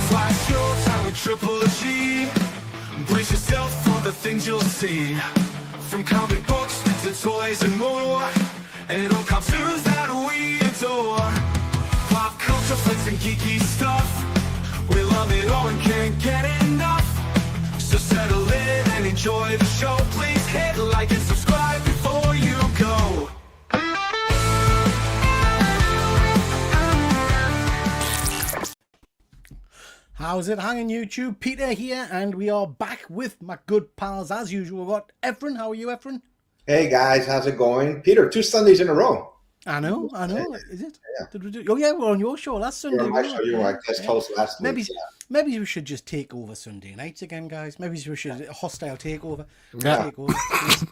Flash your time with Triple G. Brace yourself for the things you'll see. From comic books to toys and more. And all cartoons that we adore. Pop culture flicks and geeky stuff. We love it all and can't get enough. So settle in and enjoy the show. Please hit like and subscribe before you go. How's it hanging, YouTube? Peter here, and we are back with my good pals as usual. We've got Efren. How are you, Efren? Hey guys, how's it going? Peter, 2 Sundays in a row. I know. Is it? Yeah. Did we do? Oh yeah, we're on your show last Sunday. You're on my show. You were my guest host last week. Maybe we should just take over Sunday nights again, guys. Maybe we should a hostile takeover. Yeah. Take over.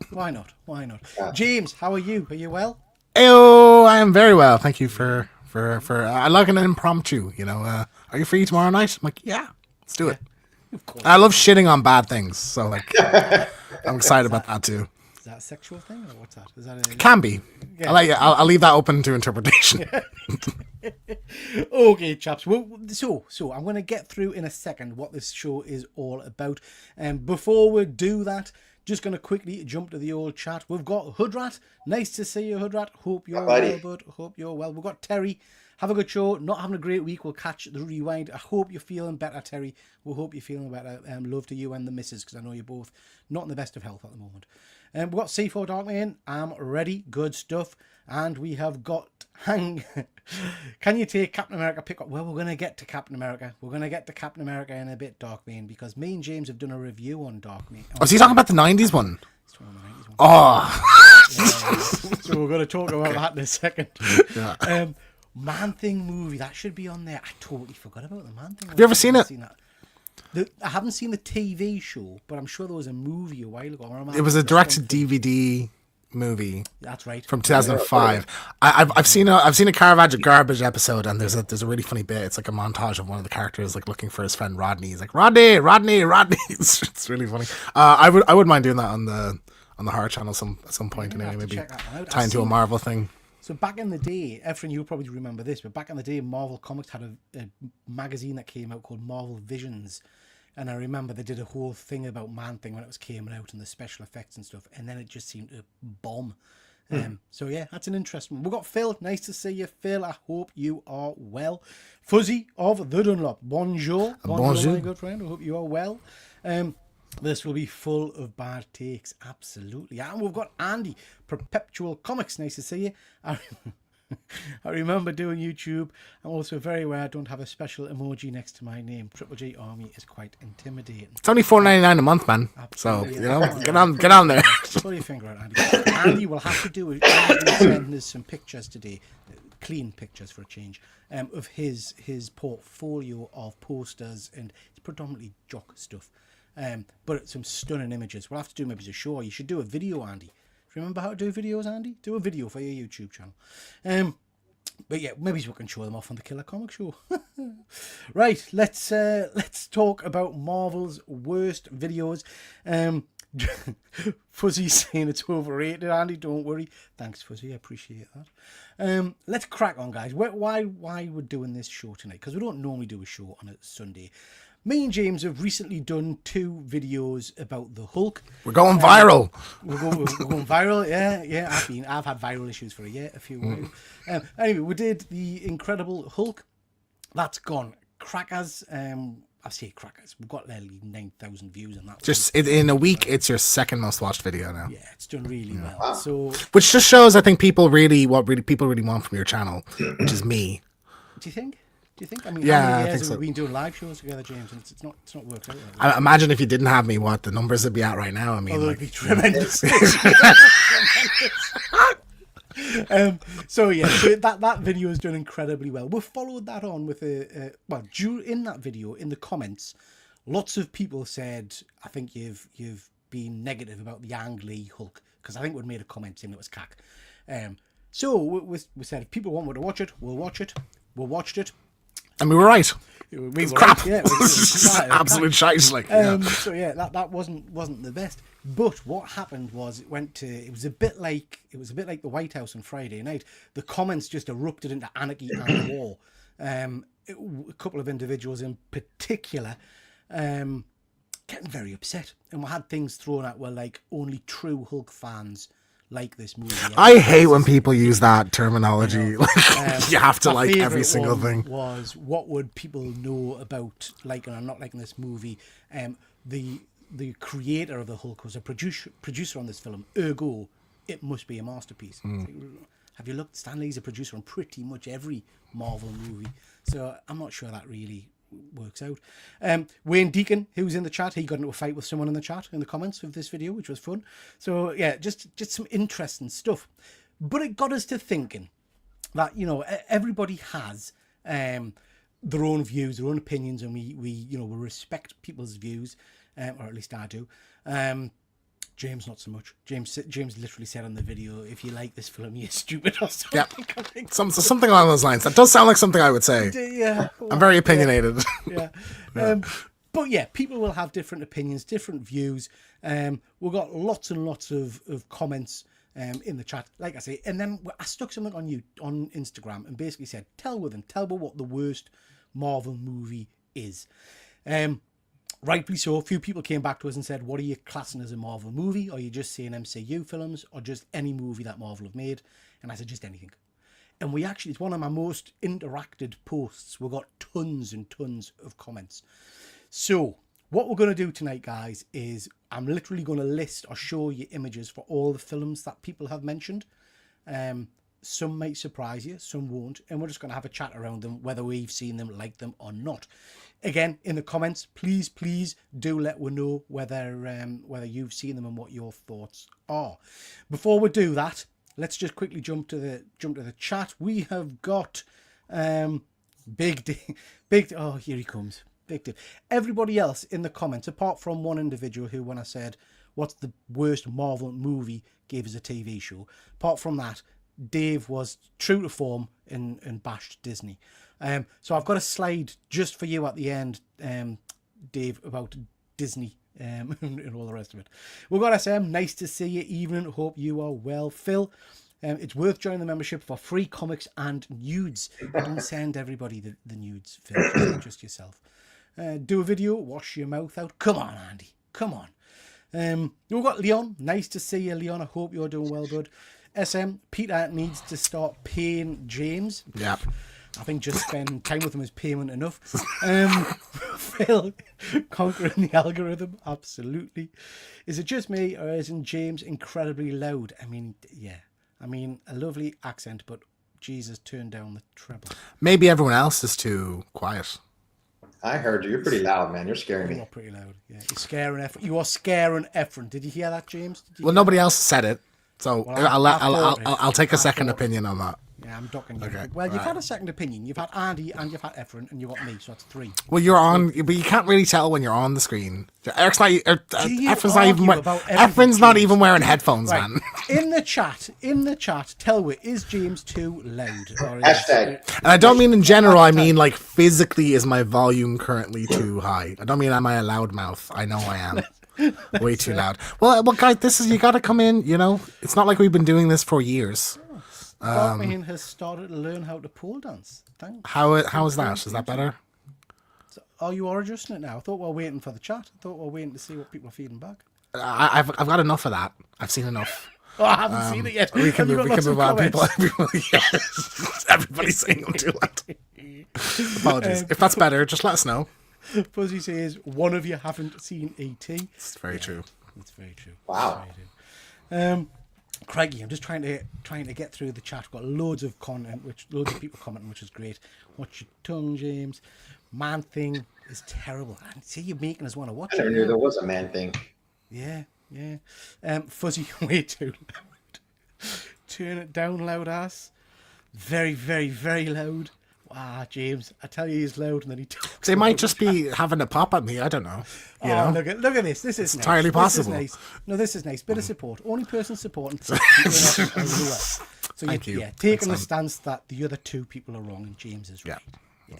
Why not? Why not? Yeah. James, how are you? Are you well? Heyo, I am very well. Thank you for I like an impromptu, you know. Are you free tomorrow night? I'm like, yeah, let's do it. Of course. I love shitting on bad things, so like I'm excited about that too. Is that a sexual thing or what's that? Is that a... Can be. Yeah. I'll leave that open to interpretation. Okay, chaps. Well, so I'm going to get through in a second what this show is all about. And before we do that, just going to quickly jump to the old chat. We've got Hoodrat. Nice to see you, Hoodrat. Hope you're well, bud. Hope you're well. We've got Terry. Have a good show. Not having a great week. We'll catch the rewind. I hope you're feeling better, Terry. We hope you're feeling better. Love to you and the missus, because I know you're both not in the best of health at the moment. We've got C4 Darkman. I'm ready. Good stuff. And we have got Hang. Can you take Captain America pick up? Well, we're going to get to Captain America. We're going to get to Captain America in a bit, Darkman, because me and James have done a review on Darkman. Oh, is he talking about the 90s one? It's one of the 90s one. Oh. So we're going to talk about that in a second. Yeah. Man-Thing movie. That should be on there. I totally forgot about the Man-Thing. Have you ever seen it? I haven't seen the TV show, but I'm sure there was a movie a while ago. It was a direct-to-DVD movie. That's right. From 2005. I've seen a Caravaggio Garbage episode, and there's a really funny bit. It's like a montage of one of the characters like looking for his friend Rodney. He's like, Rodney. It's really funny. I wouldn't mind doing that on the Horror Channel at some point. Anyway, maybe tie into a Marvel thing. So back in the day, Efren, you'll probably remember this, but back in the day, Marvel Comics had a magazine that came out called Marvel Visions. And I remember they did a whole thing about Man-Thing when it was came out and the special effects and stuff. And then it just seemed to bomb. So yeah, that's an interesting one. We've got Phil. Nice to see you, Phil. I hope you are well. Fuzzy of the Dunlop. Bonjour. Bonjour, my good friend. I hope you are well. This will be full of bad takes. Absolutely. And we've got Andy. Perpetual Comics. Nice to see you. I remember doing YouTube. I'm also very aware I don't have a special emoji next to my name. Triple G Army is quite intimidating. It's only $4.99 a month, man. Absolutely. So, you know, get on there. Pull your finger out, Andy. Andy will have to do it. Send us some pictures today. Clean pictures for a change. Of his portfolio of posters, and it's predominantly jock stuff. But some stunning images. We'll have to do maybe a show. You should do a video, Andy. Remember how to do videos, Andy? Do a video for your YouTube channel. But yeah, maybe we can show them off on the Killer Comic Show. Right, let's talk about Marvel's worst videos. Fuzzy saying it's overrated, Andy. Don't worry. Thanks, Fuzzy. I appreciate that. Let's crack on, guys. Why we're doing this show tonight? Because we don't normally do a show on a Sunday. Me and James have recently done 2 videos about the Hulk. We're going viral. We're going viral. Yeah. I've had viral issues for a few. Anyway, we did the Incredible Hulk. That's gone crackers. I say crackers. We've got nearly 9,000 views on that. Just in a week, it's your second most watched video now. Yeah, it's done really well. So, which just shows, I think, people really want from your channel, which is me. Do you think? I mean, yeah, how many I years think have so. we been doing live shows together, James? And it's not worked out. I imagine if you didn't have me, what the numbers would be at right now. I mean, it'd be tremendous. So that video has done incredibly well. We followed that on with in that video, in the comments, lots of people said, I think you've been negative about the Ang Lee Hulk, because I think we'd made a comment saying it was cack. So we said, if people want to watch it, we'll watch it. We watched it. And we were right. It's crap. Right. Yeah, absolute shite. Like, So yeah, that wasn't the best. But what happened was it was a bit like the White House on Friday night. The comments just erupted into anarchy and war. a couple of individuals in particular getting very upset, and we had things thrown out where like only true Hulk fans like this movie. I hate when people use that terminology. Like, you have to My like every favourite single one thing. was, what would people know about liking or not liking this movie? The creator of the Hulk was a producer on this film, ergo it must be a masterpiece. It's like, have you looked? Stan Lee's a producer on pretty much every Marvel movie, so I'm not sure that really works out. Wayne Deacon, who's in the chat, he got into a fight with someone in the chat in the comments of this video, which was fun. So yeah, just some interesting stuff. But it got us to thinking that, you know, everybody has their own views, their own opinions, and we respect people's views, or at least I do. James, not so much. James literally said on the video, if you like this film, you're stupid or something. Yep. Something along those lines. That does sound like something I would say. Yeah. I'm very opinionated. Yeah. But yeah, people will have different opinions, different views. We've got lots and lots of comments in the chat, like I say. And then I stuck something on Instagram and basically said, tell me what the worst Marvel movie is. Rightfully so, a few people came back to us and said, what are you classing as a Marvel movie? Are you just saying MCU films, or just any movie that Marvel have made? And I said, just anything. And it's one of my most interacted posts. We've got tons and tons of comments. So what we're going to do tonight, guys, is I'm literally going to list or show you images for all the films that people have mentioned. Some might surprise you, some won't, and we're just going to have a chat around them, whether we've seen them, like them or not. Again, in the comments, please do let us know whether you've seen them and what your thoughts are. Before we do that, let's just quickly jump to the chat. We have got Big D. Oh, here he comes. Big D. Everybody else in the comments, apart from one individual who, when I said what's the worst Marvel movie, gave us a TV show. Apart from that, Dave was true to form and bashed Disney. So I've got a slide just for you at the end, Dave, about Disney and all the rest of it. We've got SM, nice to see you. Evening, hope you are well. Phil, it's worth joining the membership for free comics and nudes. Don't send everybody the nudes, Phil, just yourself. Do a video, wash your mouth out. Come on, Andy, come on. We've got Leon, nice to see you, Leon. I hope you're doing well, good. SM, Peter needs to start paying James. Yep. I think just spend time with him is payment enough. Phil, conquering the algorithm, absolutely. Is it just me, or isn't James incredibly loud? I mean, yeah. I mean, a lovely accent, but Jesus, turn down the treble. Maybe everyone else is too quiet. I heard you. You're pretty loud, man. You're scaring You me. are pretty loud. Yeah, you're scaring Efren. You are scaring Efren. Did you hear that, James? Well, nobody else said it, so Well, I'll take a second opinion on that. Yeah, I'm docking you. Okay, Well, you've had a second opinion. You've had Andy and you've had Efren, and you've got me, so that's 3. Well, you're on, but you can't really tell when you're on the screen. Efren's argue about not everything, even wearing headphones, Right. man. In the chat, tell me, is James too loud? Or Hashtag. And I don't mean in general. I mean like physically, is my volume currently too high? I don't mean am I a loud mouth? I know I am. Way too loud. Well, guys, you got to come in. You know, it's not like we've been doing this for years. Bartman has started to learn how to pole dance. Thanks. How is that? Is that better? Oh, you are adjusting it now. I thought we were waiting for the chat. I thought we were waiting to see what people are feeding back. I've got enough of that. I've seen enough. Oh, I haven't seen it yet. We can Have you got lots of move on. comments? Everybody's saying I'm too loud. Apologies. If that's better, just let us know. Fuzzy says one of you haven't seen ET. It's very true. That's very true. Wow. That's very true. Craigie, I'm just trying to get through the chat. We've got loads of content, loads of people commenting, which is great. Watch your tongue, James. Man thing is terrible. I see you making us want to watch I never it. knew there was a man thing. Yeah. Fuzzy, way too loud. Turn it down, loud ass. Very, very, very loud. Wow, James, I tell you he's loud and then he talks. They might just be having a pop at me. I don't know. You know? Look at this. This is nice. entirely possible. This is nice. No, this is nice. Bit of support. Only person supporting. So Thank you. Yeah, taking the stance that the other 2 people are wrong and James is right. Yeah.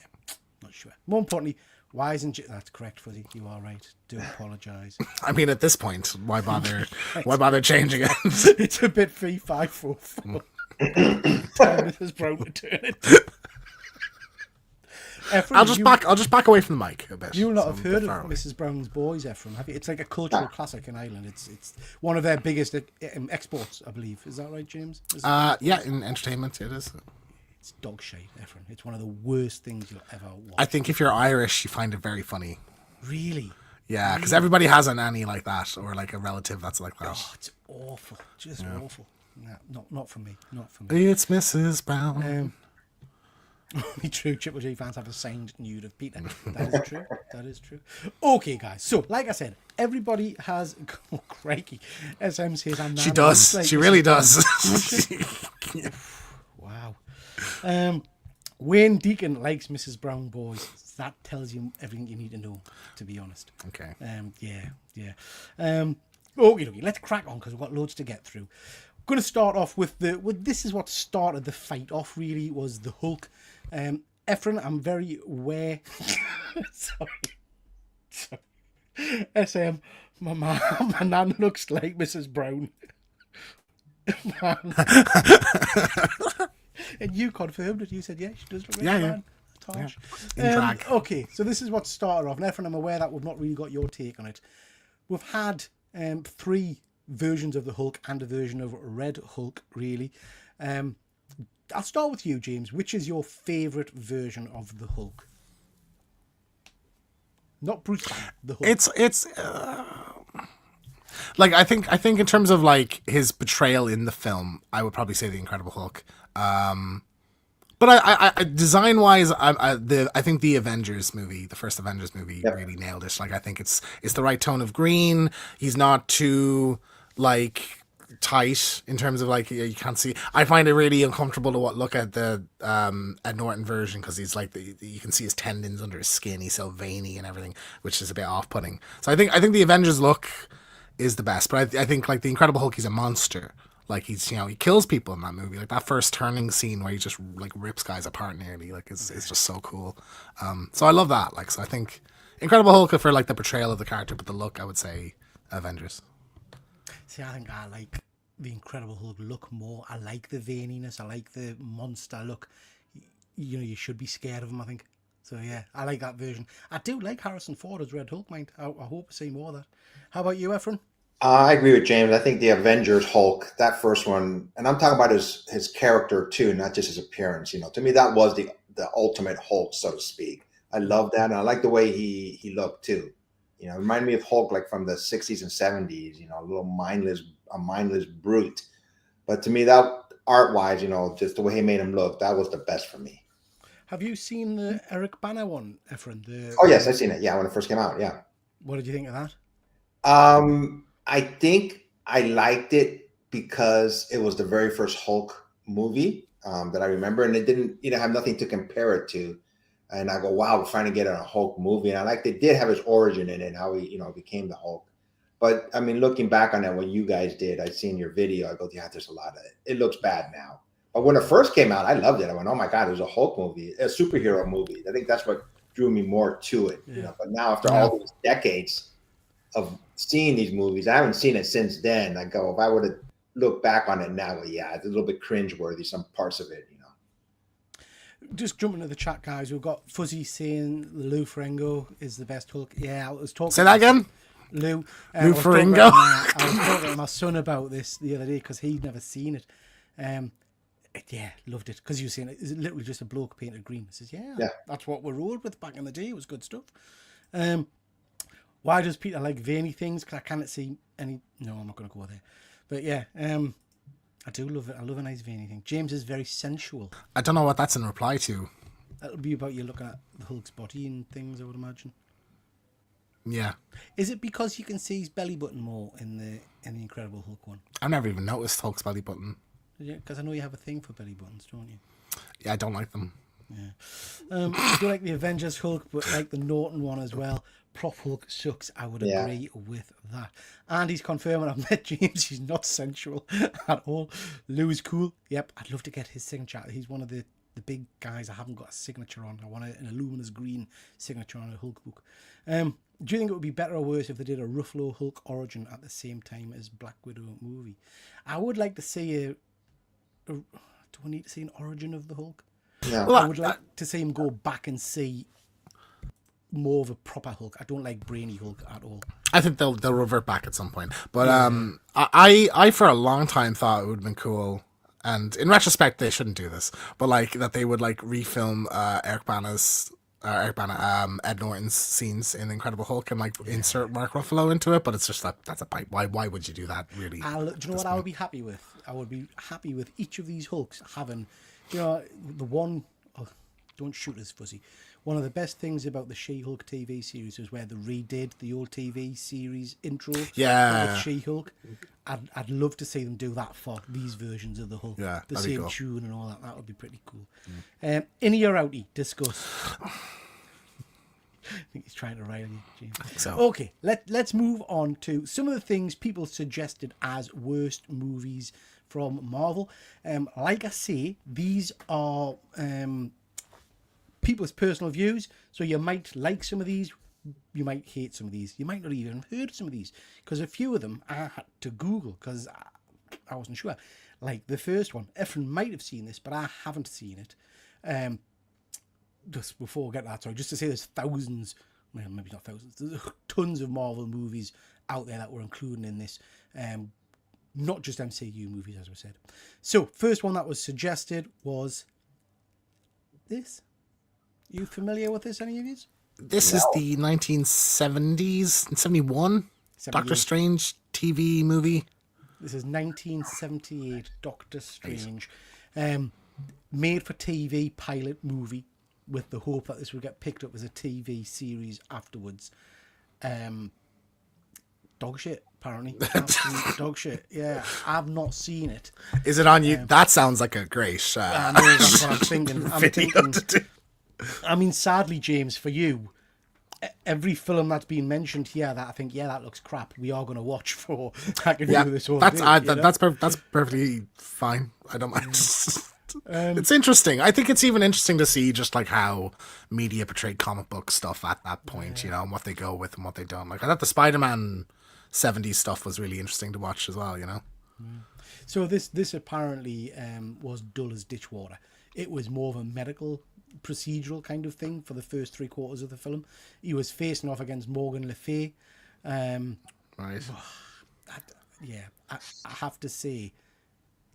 Not sure. More importantly, why isn't that's correct, Fuzzy? You are right. Do apologise. I mean, at this point, why bother? Why bother changing it? It's a bit 3544. Time is brown to turn it. Ephraim, I'll just back away from the mic a bit. You'll not so have I'm a heard bit of far away. Mrs. Brown's Boys, Ephraim, have you? It's like a cultural classic in Ireland. It's one of their biggest exports, I believe. Is that right, James? Yeah, in entertainment it is. It's dog shite, Ephraim. It's one of the worst things you'll ever watch. I think if you're Irish, you find it very funny. Really? Yeah, because everybody has a nanny like that, or like a relative that's like that. Oh, it's awful. Just awful. No, not for me. Not for me. It's Mrs. Brown. Only true Triple J fans have a signed nude of Peter. That is true. That is true. Okay, guys. So, like I said, everybody has. Oh, crikey. SM says I'm. She does. Like, She really does. Wow. Wayne Deacon likes Mrs. Brown Boys. That tells you everything you need to know, to be honest. Okay. Yeah. Okay. Let's crack on because we've got loads to get through. Going to start off with this is what started the fight off. Really was the Hulk. Ephraim, I'm very aware. Sorry. SM, my nan looks like Mrs. Brown. And you confirmed it. You said, yeah, she does look like Yeah, a yeah. man. Tosh. In drag. Okay, so this is what started off. And Ephraim, I'm aware that we've not really got your take on it. We've had 3 versions of the Hulk and a version of Red Hulk, really. I'll start with you, James. Which is your favourite version of the Hulk? Not Bruce Banner, the Hulk. It's like I think in terms of like his portrayal in the film, I would probably say the Incredible Hulk. But I design wise, I think the Avengers movie, the first Avengers movie, really nailed it. Like I think it's the right tone of green. He's not too like tight in terms of like you can't see. I find it really uncomfortable to look at the Ed Norton version because he's like you can see his tendons under his skin. He's so veiny and everything, which is a bit off-putting. So I think the Avengers look is the best, but I think like the Incredible Hulk, he's a monster. Like he's he kills people in that movie. Like that first turning scene where he just like rips guys apart nearly. Like it's just so cool. So I love that. Like so I think Incredible Hulk for like the portrayal of the character, but the look I would say Avengers. See, I think I like the Incredible Hulk look more. I like the veininess. I like the monster look. You should be scared of him, I think. So, yeah, I like that version. I do like Harrison Ford as Red Hulk, mind. I hope to see more of that. How about you, Ephraim? I agree with James. I think the Avengers Hulk, that first one, and I'm talking about his character too, not just his appearance. To me, that was the ultimate Hulk, so to speak. I love that, and I like the way he looked too. It reminded me of Hulk like from the 60s and 70s. A little mindless brute. But to me, that art-wise, just the way he made him look, that was the best for me. Have you seen the Eric Bana one, Ephraim? Oh yes, I've seen it. Yeah, when it first came out. Yeah. What did you think of that? I think I liked it because it was the very first Hulk movie that I remember, and it didn't, have nothing to compare it to. And I go, wow, we're finally getting a Hulk movie. And I like they did have his origin in it, how he, became the Hulk. But I mean, looking back on that, what you guys did, I seen your video. I go, yeah, there's a lot of it. It looks bad now. But when it first came out, I loved it. I went, oh my God, it was a Hulk movie, a superhero movie. I think that's what drew me more to it. Yeah. But now after all these decades of seeing these movies, I haven't seen it since then. I go, if I would have looked back on it now, well, yeah, it's a little bit cringeworthy, some parts of it, Just jumping to the chat, guys. We've got Fuzzy saying Lou Ferrigno is the best Hulk. Yeah, I was talking. Say that again. Lou Ferrigno. I was talking to my son about this the other day because he'd never seen it. Yeah, loved it because you were saying it is literally just a bloke painted green. He says, yeah, that's what we rolled with back in the day. It was good stuff. Why does Peter like veiny things? Because I can't see any. No, I'm not going to go there. But yeah, I do love it. I love a nice veiny thing. James is very sensual. I don't know what that's in reply to. That'll be about you looking at the Hulk's body and things, I would imagine. Yeah. Is it because you can see his belly button more in the Incredible Hulk one? I've never even noticed Hulk's belly button. Yeah, because I know you have a thing for belly buttons, don't you? Yeah, I don't like them. Yeah. I do like the Avengers Hulk, but like the Norton one as well. Prop Hulk sucks. I would agree with that. And he's confirming I've met James. He's not sensual at all. Lou is cool. Yep, I'd love to get his signature. He's one of the big guys I haven't got a signature on. I want an luminous green signature on a Hulk book. Do you think it would be better or worse if they did a Ruffalo Hulk origin at the same time as Black Widow movie? I would like to see do I need to see an origin of the Hulk? Yeah. Well, I would like to see him go back and see more of a proper Hulk. I don't like brainy Hulk at all. I think they'll revert back at some point. But I for a long time thought it would have been cool, and in retrospect they shouldn't do this, but like that they would like refilm Ed Norton's scenes in Incredible Hulk and like insert Mark Ruffalo into it. But it's just that's a pipe. Why would you do that? Really? Do you know what I would be happy with? I would be happy with each of these Hulks having, you know, the one. Oh, don't shoot us, Fuzzy. One of the best things about the She-Hulk TV series was where they redid the old TV series intro. Yeah. With She-Hulk. I'd love to see them do that for these versions of the Hulk. Yeah, the that'd be same cool. tune and all that. That would be pretty cool. Innie or outie? Discuss. I think he's trying to rile you, James. So. Okay, let's move on to some of the things people suggested as worst movies from Marvel. Like I say, these are people's personal views, so you might like some of these, you might hate some of these, you might not even have heard of some of these, because a few of them I had to Google because I wasn't sure. Like the first one, Efren might have seen this, but I haven't seen it. Just before I get that, sorry, just to say there's thousands, well, maybe not thousands, there's tons of Marvel movies out there that we're including in this, not just MCU movies, as we said. So, first one that was suggested was this. You familiar with this, any of you? This is the 1970s, 71 Doctor 78. Strange TV movie. This is 1978 Doctor Strange, made for TV pilot movie with the hope that this would get picked up as a TV series afterwards. Dog shit, apparently. Absolute dog shit. Yeah, I've not seen it. Is it on you? That sounds like a great I know, that's what I'm thinking. video to do. I mean, sadly, James, for you, every film that's been mentioned here that I think, yeah, that looks crap, we are going to watch for. I can do this all that's day, you know? that's perfectly fine. I don't mind. It's interesting. I think it's even interesting to see just like how media portrayed comic book stuff at that point, you know, and what they go with and what they don't. Like I thought the Spider-Man 70s stuff was really interesting to watch as well, you know. So this apparently was dull as ditch water. It was more of a medical procedural kind of thing for the first 3/4 of the film. He was facing off against Morgan Le Fay. Right. I have to say,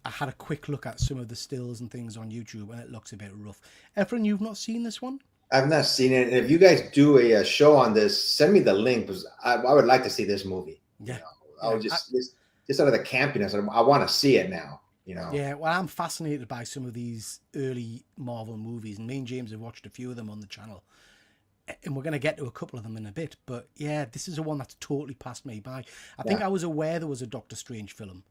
I had a quick look at some of the stills and things on YouTube, and it looks a bit rough. Efren, you've not seen this one? I've not seen it. And if you guys do a show on this, send me the link because I would like to see this movie. Yeah. You know, I would just out of the campiness, I want to see it now. You know. Yeah, well, I'm fascinated by some of these early Marvel movies, and me and James have watched a few of them on the channel, and we're going to get to a couple of them in a bit. But yeah, this is the one that's totally passed me by. I think I was aware there was a Doctor Strange film,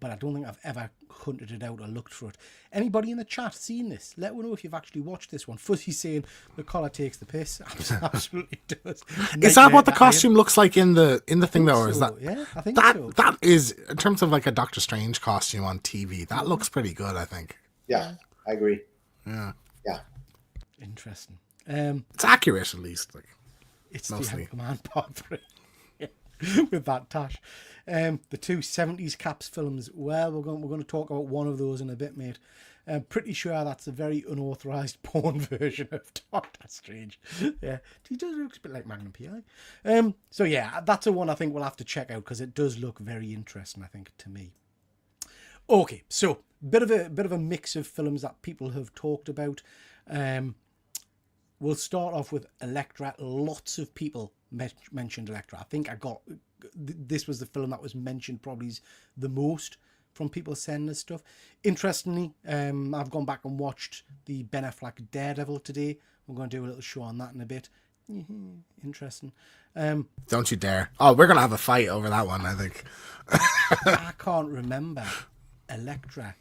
but I don't think I've ever hunted it out or looked for it. Anybody in the chat seen this? Let me know if you've actually watched this one. Fuzzy's saying the collar takes the piss. Absolutely does. Is that what the costume looks like in the thing though, or is that? Yeah, I think that so. that is in terms of like a Doctor Strange costume on TV. That looks pretty good, I think. Yeah, I agree. Yeah, Interesting. it's accurate at least. Like It's mostly. the Anchorman Part 3 with that tash. The two 70s Caps films. Well, we're going to talk about one of those in a bit, mate. I'm pretty sure that's a very unauthorized porn version of Doctor Strange. Yeah, he does look a bit like Magnum PI. So yeah, that's a one I think we'll have to check out because it does look very interesting, I think, to me. Okay, so bit of a mix of films that people have talked about. We'll start off with Elektra. Lots of people mentioned Elektra. I think this was the film that was mentioned probably the most from people sending us stuff. Interestingly, I've gone back and watched the Ben Affleck Daredevil today. We're going to do a little show on that in a bit. Interesting. Don't you dare! Oh, we're gonna have a fight over that one, I think. I can't remember Elektra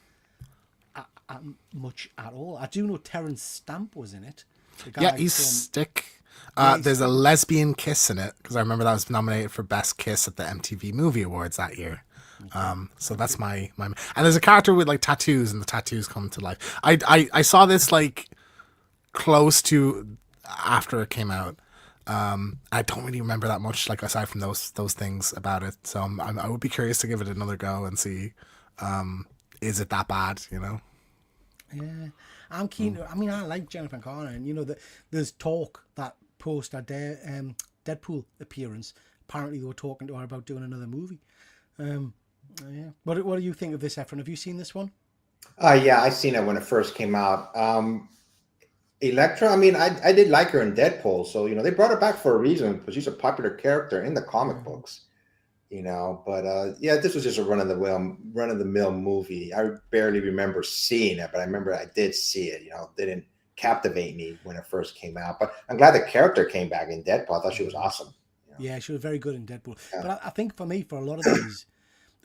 much at all. I do know Terrence Stamp was in it. The guy Yeah, he's Stick. There's a lesbian kiss in it because I remember that was nominated for Best Kiss at the MTV Movie Awards that year. So that's my and there's a character with like tattoos, and the tattoos come to life. I saw this like close to after it came out. I don't really remember that much, like aside from those things about it. So I would be curious to give it another go and see, is it that bad? You know? Yeah, I'm keen. I mean, I like Jennifer Garner, and there's talk that post her Deadpool appearance, apparently they were talking to her about doing another movie. Yeah. What do you think of this, Efren? Have you seen this one? Yeah, I seen it when it first came out. Elektra, I mean, I did like her in Deadpool, so they brought her back for a reason because she's a popular character in the comic books. But yeah, this was just a run of the mill movie. I barely remember seeing it, but I remember I did see it. It didn't captivate me when it first came out, but I'm glad the character came back in Deadpool. I thought she was awesome. Yeah, she was very good in Deadpool. Yeah. But I think for me, for a lot of these,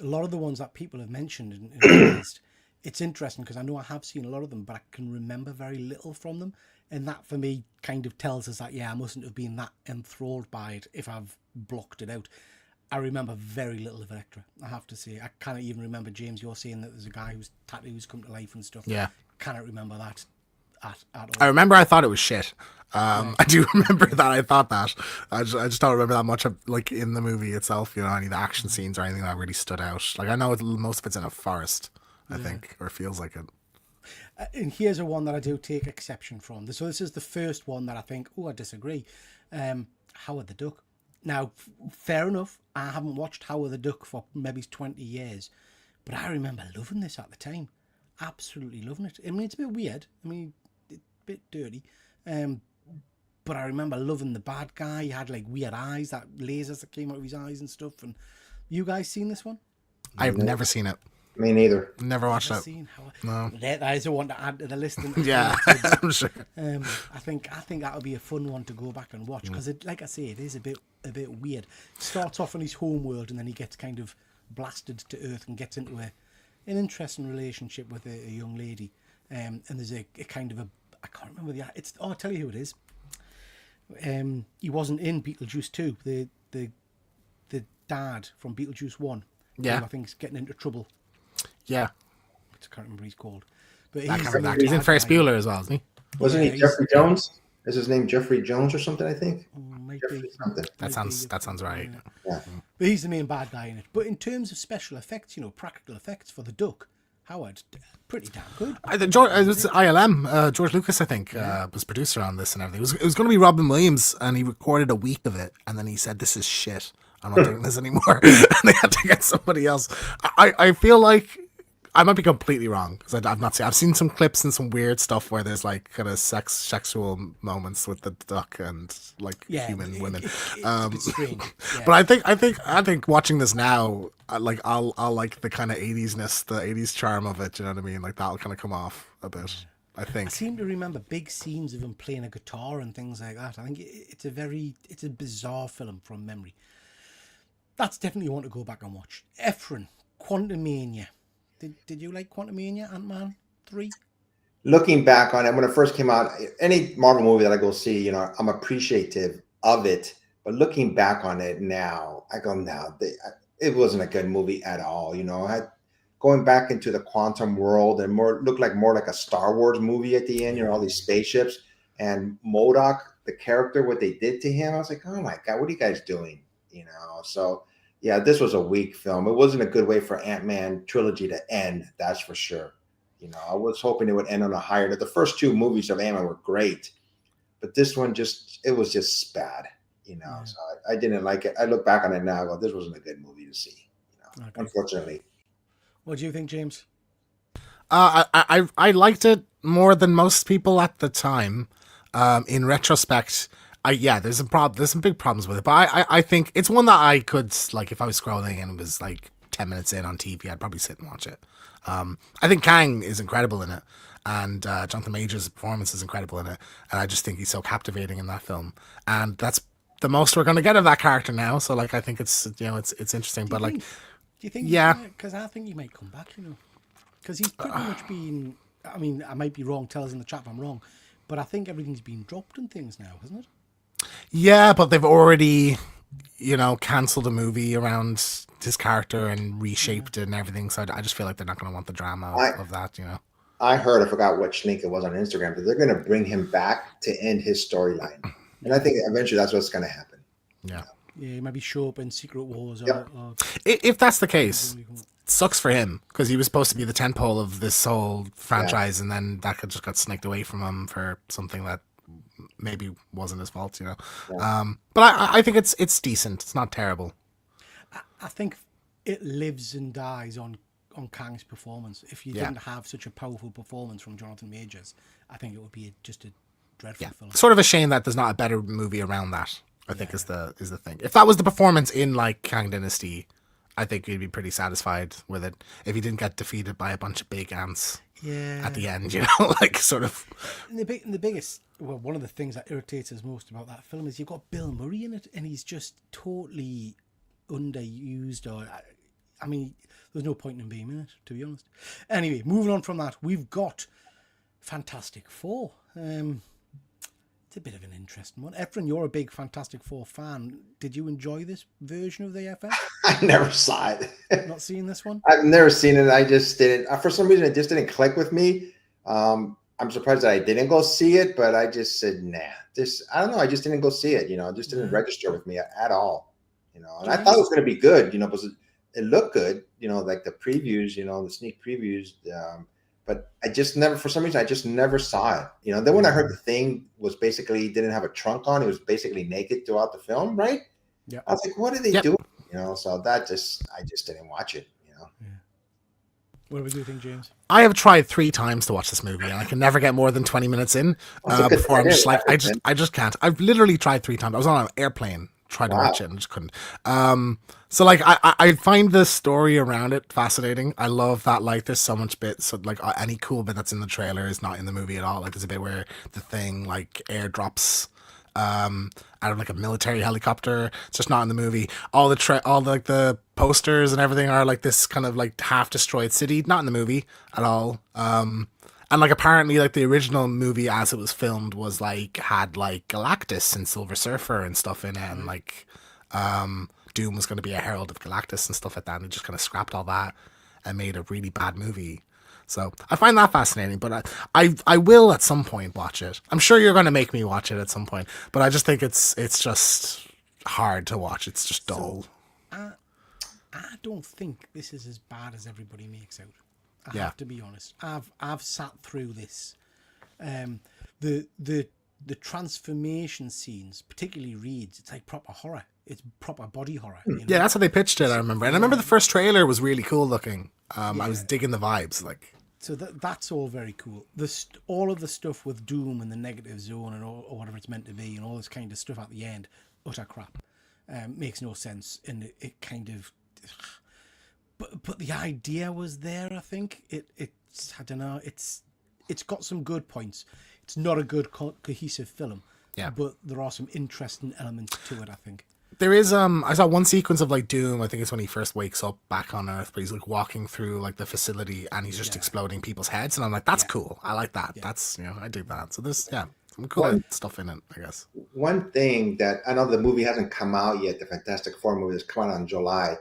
a lot of the ones that people have mentioned in the list, it's interesting because I know I have seen a lot of them, but I can remember very little from them. And that for me kind of tells us that, yeah, I mustn't have been that enthralled by it if I've blocked it out. I remember very little of Elektra, I have to say. I can't even remember, James, you're saying that there's a guy whose tattoos come to life and stuff. Yeah. Cannot remember that at all. I remember I thought it was shit. I do remember that I thought that. I just don't remember that much of, like, in the movie itself, any of the action scenes or anything that really stood out. Like, I know most of it's in a forest, I think, or feels like it. And here's a one that I do take exception from. So this is the first one that I think, I disagree. Howard the Duck. Now, fair enough, I haven't watched Howard the Duck for maybe 20 years, but I remember loving this at the time. Absolutely loving it. I mean, it's a bit weird. I mean, it's a bit dirty. But I remember loving the bad guy. He had like weird eyes, that lasers that came out of his eyes and stuff. And you guys seen this one? I've never seen it. Me neither. Never watched it. No. That is a one to add to the list. Yeah, I'm sure. I think that would be a fun one to go back and watch because, like I say, it is a bit weird. It starts off in his home world and then he gets kind of blasted to Earth and gets into an interesting relationship with a young lady. And there's a kind of I can't remember I'll tell you who it is. He wasn't in Beetlejuice 2. The dad from Beetlejuice 1. Yeah. Who I think is getting into trouble. Yeah. I can't remember what he's called. But he's in Ferris Bueller as well, isn't he? Wasn't he Jeffrey Jones? Is his name Jeffrey Jones or something, I think? Might Jeffrey be. something. That sounds right. Yeah. But he's the main bad guy in it. But in terms of special effects, practical effects for the duck, Howard, pretty damn good. It was ILM. George Lucas, I think, was producer on this and everything. It was going to be Robin Williams, and he recorded a week of it, and then he said, "This is shit. I'm not doing this anymore." And they had to get somebody else. I feel like I might be completely wrong because I've not seen. I've seen some clips and some weird stuff where there's like kind of sexual moments with the duck and like human women. It's a bit strange. Yeah. But I think watching this now, I'll like the kind of 80s-ness, the 80s charm of it. You know what I mean? Like that'll kind of come off a bit. I think. I seem to remember big scenes of him playing a guitar and things like that. I think it's a bizarre film from memory. That's definitely one to go back and watch. Efren, Quantumania. Did you like Quantumania, Ant-Man 3? Looking back on it, when it first came out, any Marvel movie that I go see, I'm appreciative of it. But looking back on it now, I go, no, it wasn't a good movie at all. Going back into the quantum world and looked more like a Star Wars movie at the end. All these spaceships and MODOK, the character, what they did to him. I was like, oh my God, what are you guys doing? So. Yeah, this was a weak film. It wasn't a good way for Ant-Man trilogy to end, that's for sure. I was hoping it would end on a higher note. The first two movies of Ant-Man were great, but this one it was just bad, So I didn't like it. I look back on it now, I go, this wasn't a good movie to see, unfortunately. What do you think, James? I liked it more than most people at the time. In retrospect, there's some big problems with it, but I think it's one that I could, like, if I was scrolling and it was like 10 minutes in on TV, I'd probably sit and watch it. I think Kang is incredible in it, and Jonathan Majors' performance is incredible in it, and I just think he's so captivating in that film, and that's the most we're going to get of that character now. So, like, I think it's it's interesting, but like, do you think? Yeah, because I think he might come back, because he's pretty much been. I mean, I might be wrong. Tell us in the chat if I'm wrong, but I think everything's been dropped and things now, hasn't it? Yeah, but they've already, cancelled a movie around his character and reshaped it and everything. So I just feel like they're not going to want the drama of that, I heard, I forgot which link it was on Instagram, but they're going to bring him back to end his storyline. And I think eventually that's what's going to happen. Yeah. Yeah, maybe show up in Secret Wars Yep. or If that's the case, sucks for him because he was supposed to be the tentpole of this whole franchise, and then that just got snaked away from him for something that maybe wasn't his fault, you know. But I think it's decent. It's not terrible. I think it lives and dies on Kang's performance. If you didn't have such a powerful performance from Jonathan Majors, I think it would be just a dreadful film. Sort of a shame that there's not a better movie around that. I think is the thing. If that was the performance in like Kang Dynasty, I think you'd be pretty satisfied with it. If he didn't get defeated by a bunch of big ants at the end, you know, like sort of. And the biggest, well, one of the things that irritates us most about that film is you've got Bill Murray in it, and he's just totally underused. Or, I mean, there's no point in him being in it, to be honest. Anyway, moving on from that, we've got Fantastic Four. It's a bit of an interesting one. Efren, you're a big Fantastic Four fan. Did you enjoy this version of the FF? I never saw it. Not seen this one? I've never seen it. I just didn't. For some reason, it just didn't click with me. I'm surprised that I didn't go see it, but I just said, nah. I don't know. I just didn't go see it. You know, it just didn't register with me at all. You know, and I thought it was going to be good. You know, because it looked good. You know, like the previews. You know, the sneak previews. But I just never, for some reason, I just never saw it. You know, then when I heard the thing was basically didn't have a trunk on, it was basically naked throughout the film, right? Yeah. I was like, what are they doing? You know, so I just didn't watch it. You know. Yeah. What do you think, James? I have tried 3 times to watch this movie, and I can never get more than 20 minutes in before I'm just like, I just can't. I've literally tried 3 times. I was on an airplane trying to watch it and just couldn't. So like I find the story around it fascinating. I love that like there's so much bit, so like any cool bit that's in the trailer is not in the movie at all. Like there's a bit where the Thing like airdrops out of like a military helicopter. It's just not in the movie. All the posters and everything are like this kind of like half destroyed city, not in the movie at all. And like apparently like the original movie as it was filmed was like had like Galactus and Silver Surfer and stuff in it, and like Doom was going to be a herald of Galactus and stuff like that, and they just kind of scrapped all that and made a really bad movie. So I find that fascinating, but I will at some point watch it. I'm sure you're going to make me watch it at some point, but I just think it's just hard to watch. It's just dull. I don't think this is as bad as everybody makes out. I have to be honest. I've sat through this. The transformation scenes, particularly Reed's, it's like proper horror. It's proper body horror. You know? Yeah, that's how they pitched it, I remember. And I remember the first trailer was really cool looking. I was digging the vibes. Like, so that's all very cool. All of the stuff with Doom and the negative zone and or whatever it's meant to be and all this kind of stuff at the end, utter crap. Makes no sense. And it kind of... But the idea was there, I think. It's I don't know, it's got some good points. It's not a good cohesive film. Yeah. But there are some interesting elements to it, I think. there is I saw one sequence of like Doom, I think it's when he first wakes up back on Earth, but he's like walking through like the facility and he's just exploding people's heads, and I'm like, that's cool. I like that. That's, you know, I dig that. So there's some cool stuff in it, I guess. One thing that I know the movie hasn't come out yet, the Fantastic Four movie is coming out in July.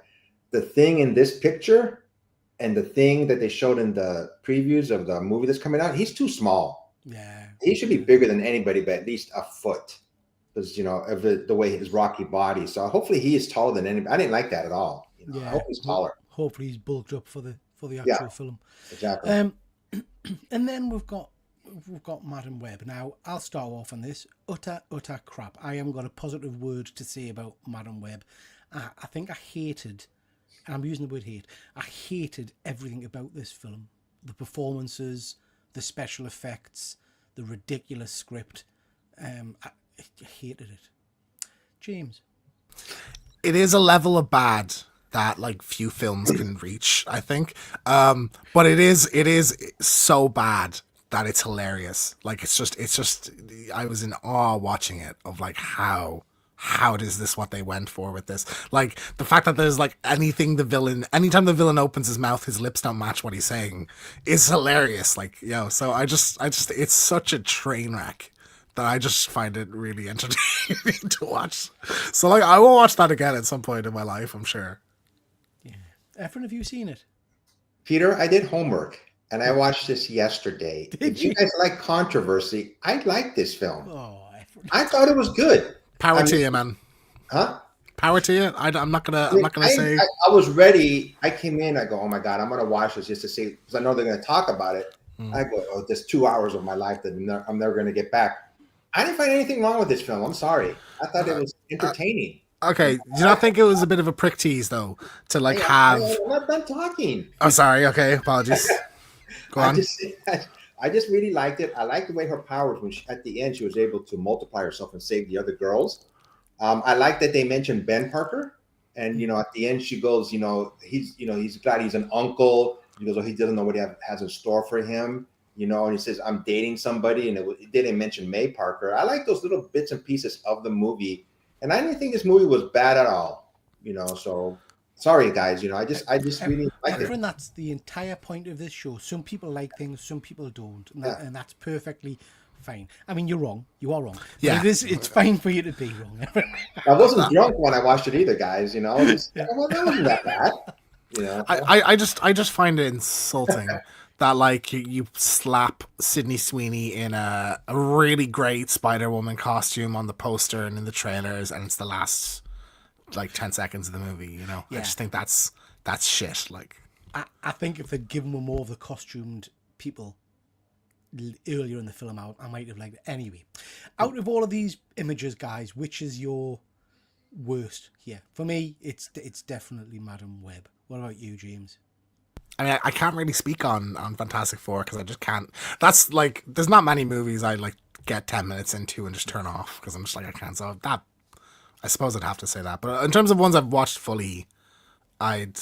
The Thing in this picture and the Thing that they showed in the previews of the movie that's coming out, he's too small. Yeah. He should be bigger than anybody, but at least a foot. Because, you know, of the way his rocky body. So hopefully he is taller than anybody. I didn't like that at all. You know, I hope he's taller. Hopefully he's bulked up for the actual film. Exactly. And then we've got Madam Web. Now I'll start off on this. Utter crap. I haven't got a positive word to say about Madam Web. I think I hated, and I'm using the word hate, I hated everything about this film. The performances, the special effects, the ridiculous script. I hated it. James. It is a level of bad that like few films can reach, I think. But it is so bad that it's hilarious. Like it's just I was in awe watching it of like how is this what they went for with this? Like the fact that there's like anytime the villain opens his mouth, his lips don't match what he's saying is hilarious. Like, you know, so I just it's such a train wreck that I just find it really entertaining to watch. So like I will watch that again at some point in my life, I'm sure. Yeah. Efren, have you seen it? Peter, I did homework and I watched this yesterday. If you guys like controversy, I like this film. Oh, Efren. I thought it was good. Power to you, man. Huh? Power to you. I'm not gonna say. I was ready. I came in. I go, oh my god, I'm gonna watch this just to see because I know they're gonna talk about it. I go, oh, there's 2 hours of my life that I'm never gonna get back. I didn't find anything wrong with this film. I'm sorry. I thought it was entertaining. Okay, do you not think it was a bit of a prick tease though to like have? I'm not done talking. Oh, sorry. Okay, apologies. Go on. I just really liked it. I liked the way her powers when at the end she was able to multiply herself and save the other girls. I like that they mentioned Ben Parker, and at the end she goes, he's glad he's an uncle. He goes, oh, he doesn't know what he has in store for him, and he says, I'm dating somebody, and it didn't mention May Parker. I like those little bits and pieces of the movie, and I didn't think this movie was bad at all, so sorry guys, I just really like it. And that's the entire point of this show. Some people like things, some people don't, and that's perfectly fine. I mean, you're wrong. You are wrong. Yeah. It's fine for you to be wrong. I wasn't drunk when I watched it either, guys. That wasn't that bad. I just find it insulting that like you slap Sydney Sweeney in a really great Spider-Woman costume on the poster and in the trailers, and it's the last like 10 seconds of the movie. Yeah. I just think that's shit. Like, I think if they'd given me more of the costumed people earlier in the film, I might have liked it. Anyway, out of all of these images, guys, which is your worst here? For me, it's definitely Madam Web. What about you, James? I mean, I can't really speak on Fantastic Four because I just can't. That's like, there's not many movies I like get 10 minutes into and just turn off because I'm just like, I can't. So that, I suppose I'd have to say that. But in terms of ones I've watched fully, I'd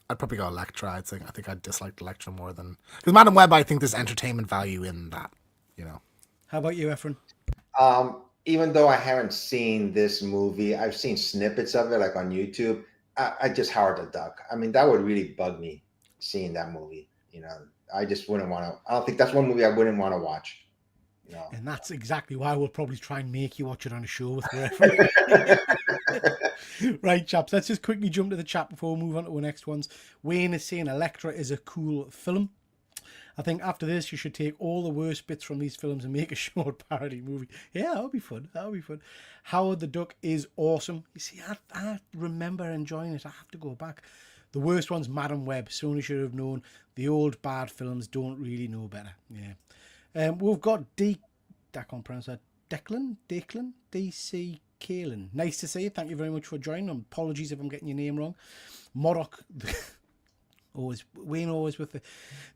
probably go Elektra. I think I'd dislike Elektra more than, because Madam Web, I think there's entertainment value in that. How about you, Efren? Even though I haven't seen this movie, I've seen snippets of it like on YouTube. I just Howard the Duck. I mean, that would really bug me seeing that movie. I just wouldn't want to. I don't think that's one movie I wouldn't want to watch. And that's exactly why we'll probably try and make you watch it on a show with Efren. Right, chaps, let's just quickly jump to the chat before we move on to our next ones. Wayne is saying Elektra is a cool film. I think after this, you should take all the worst bits from these films and make a short parody movie. Yeah, that would be fun. Howard the Duck is awesome. You see, I remember enjoying it. I have to go back. The worst one's Madam Web. Sony should have known. The old bad films don't really know better. Yeah. We've got I can't pronounce that. Declan, DC Kalen. Nice to see you. Thank you very much for joining. Apologies if I'm getting your name wrong. Morok. Wayne always with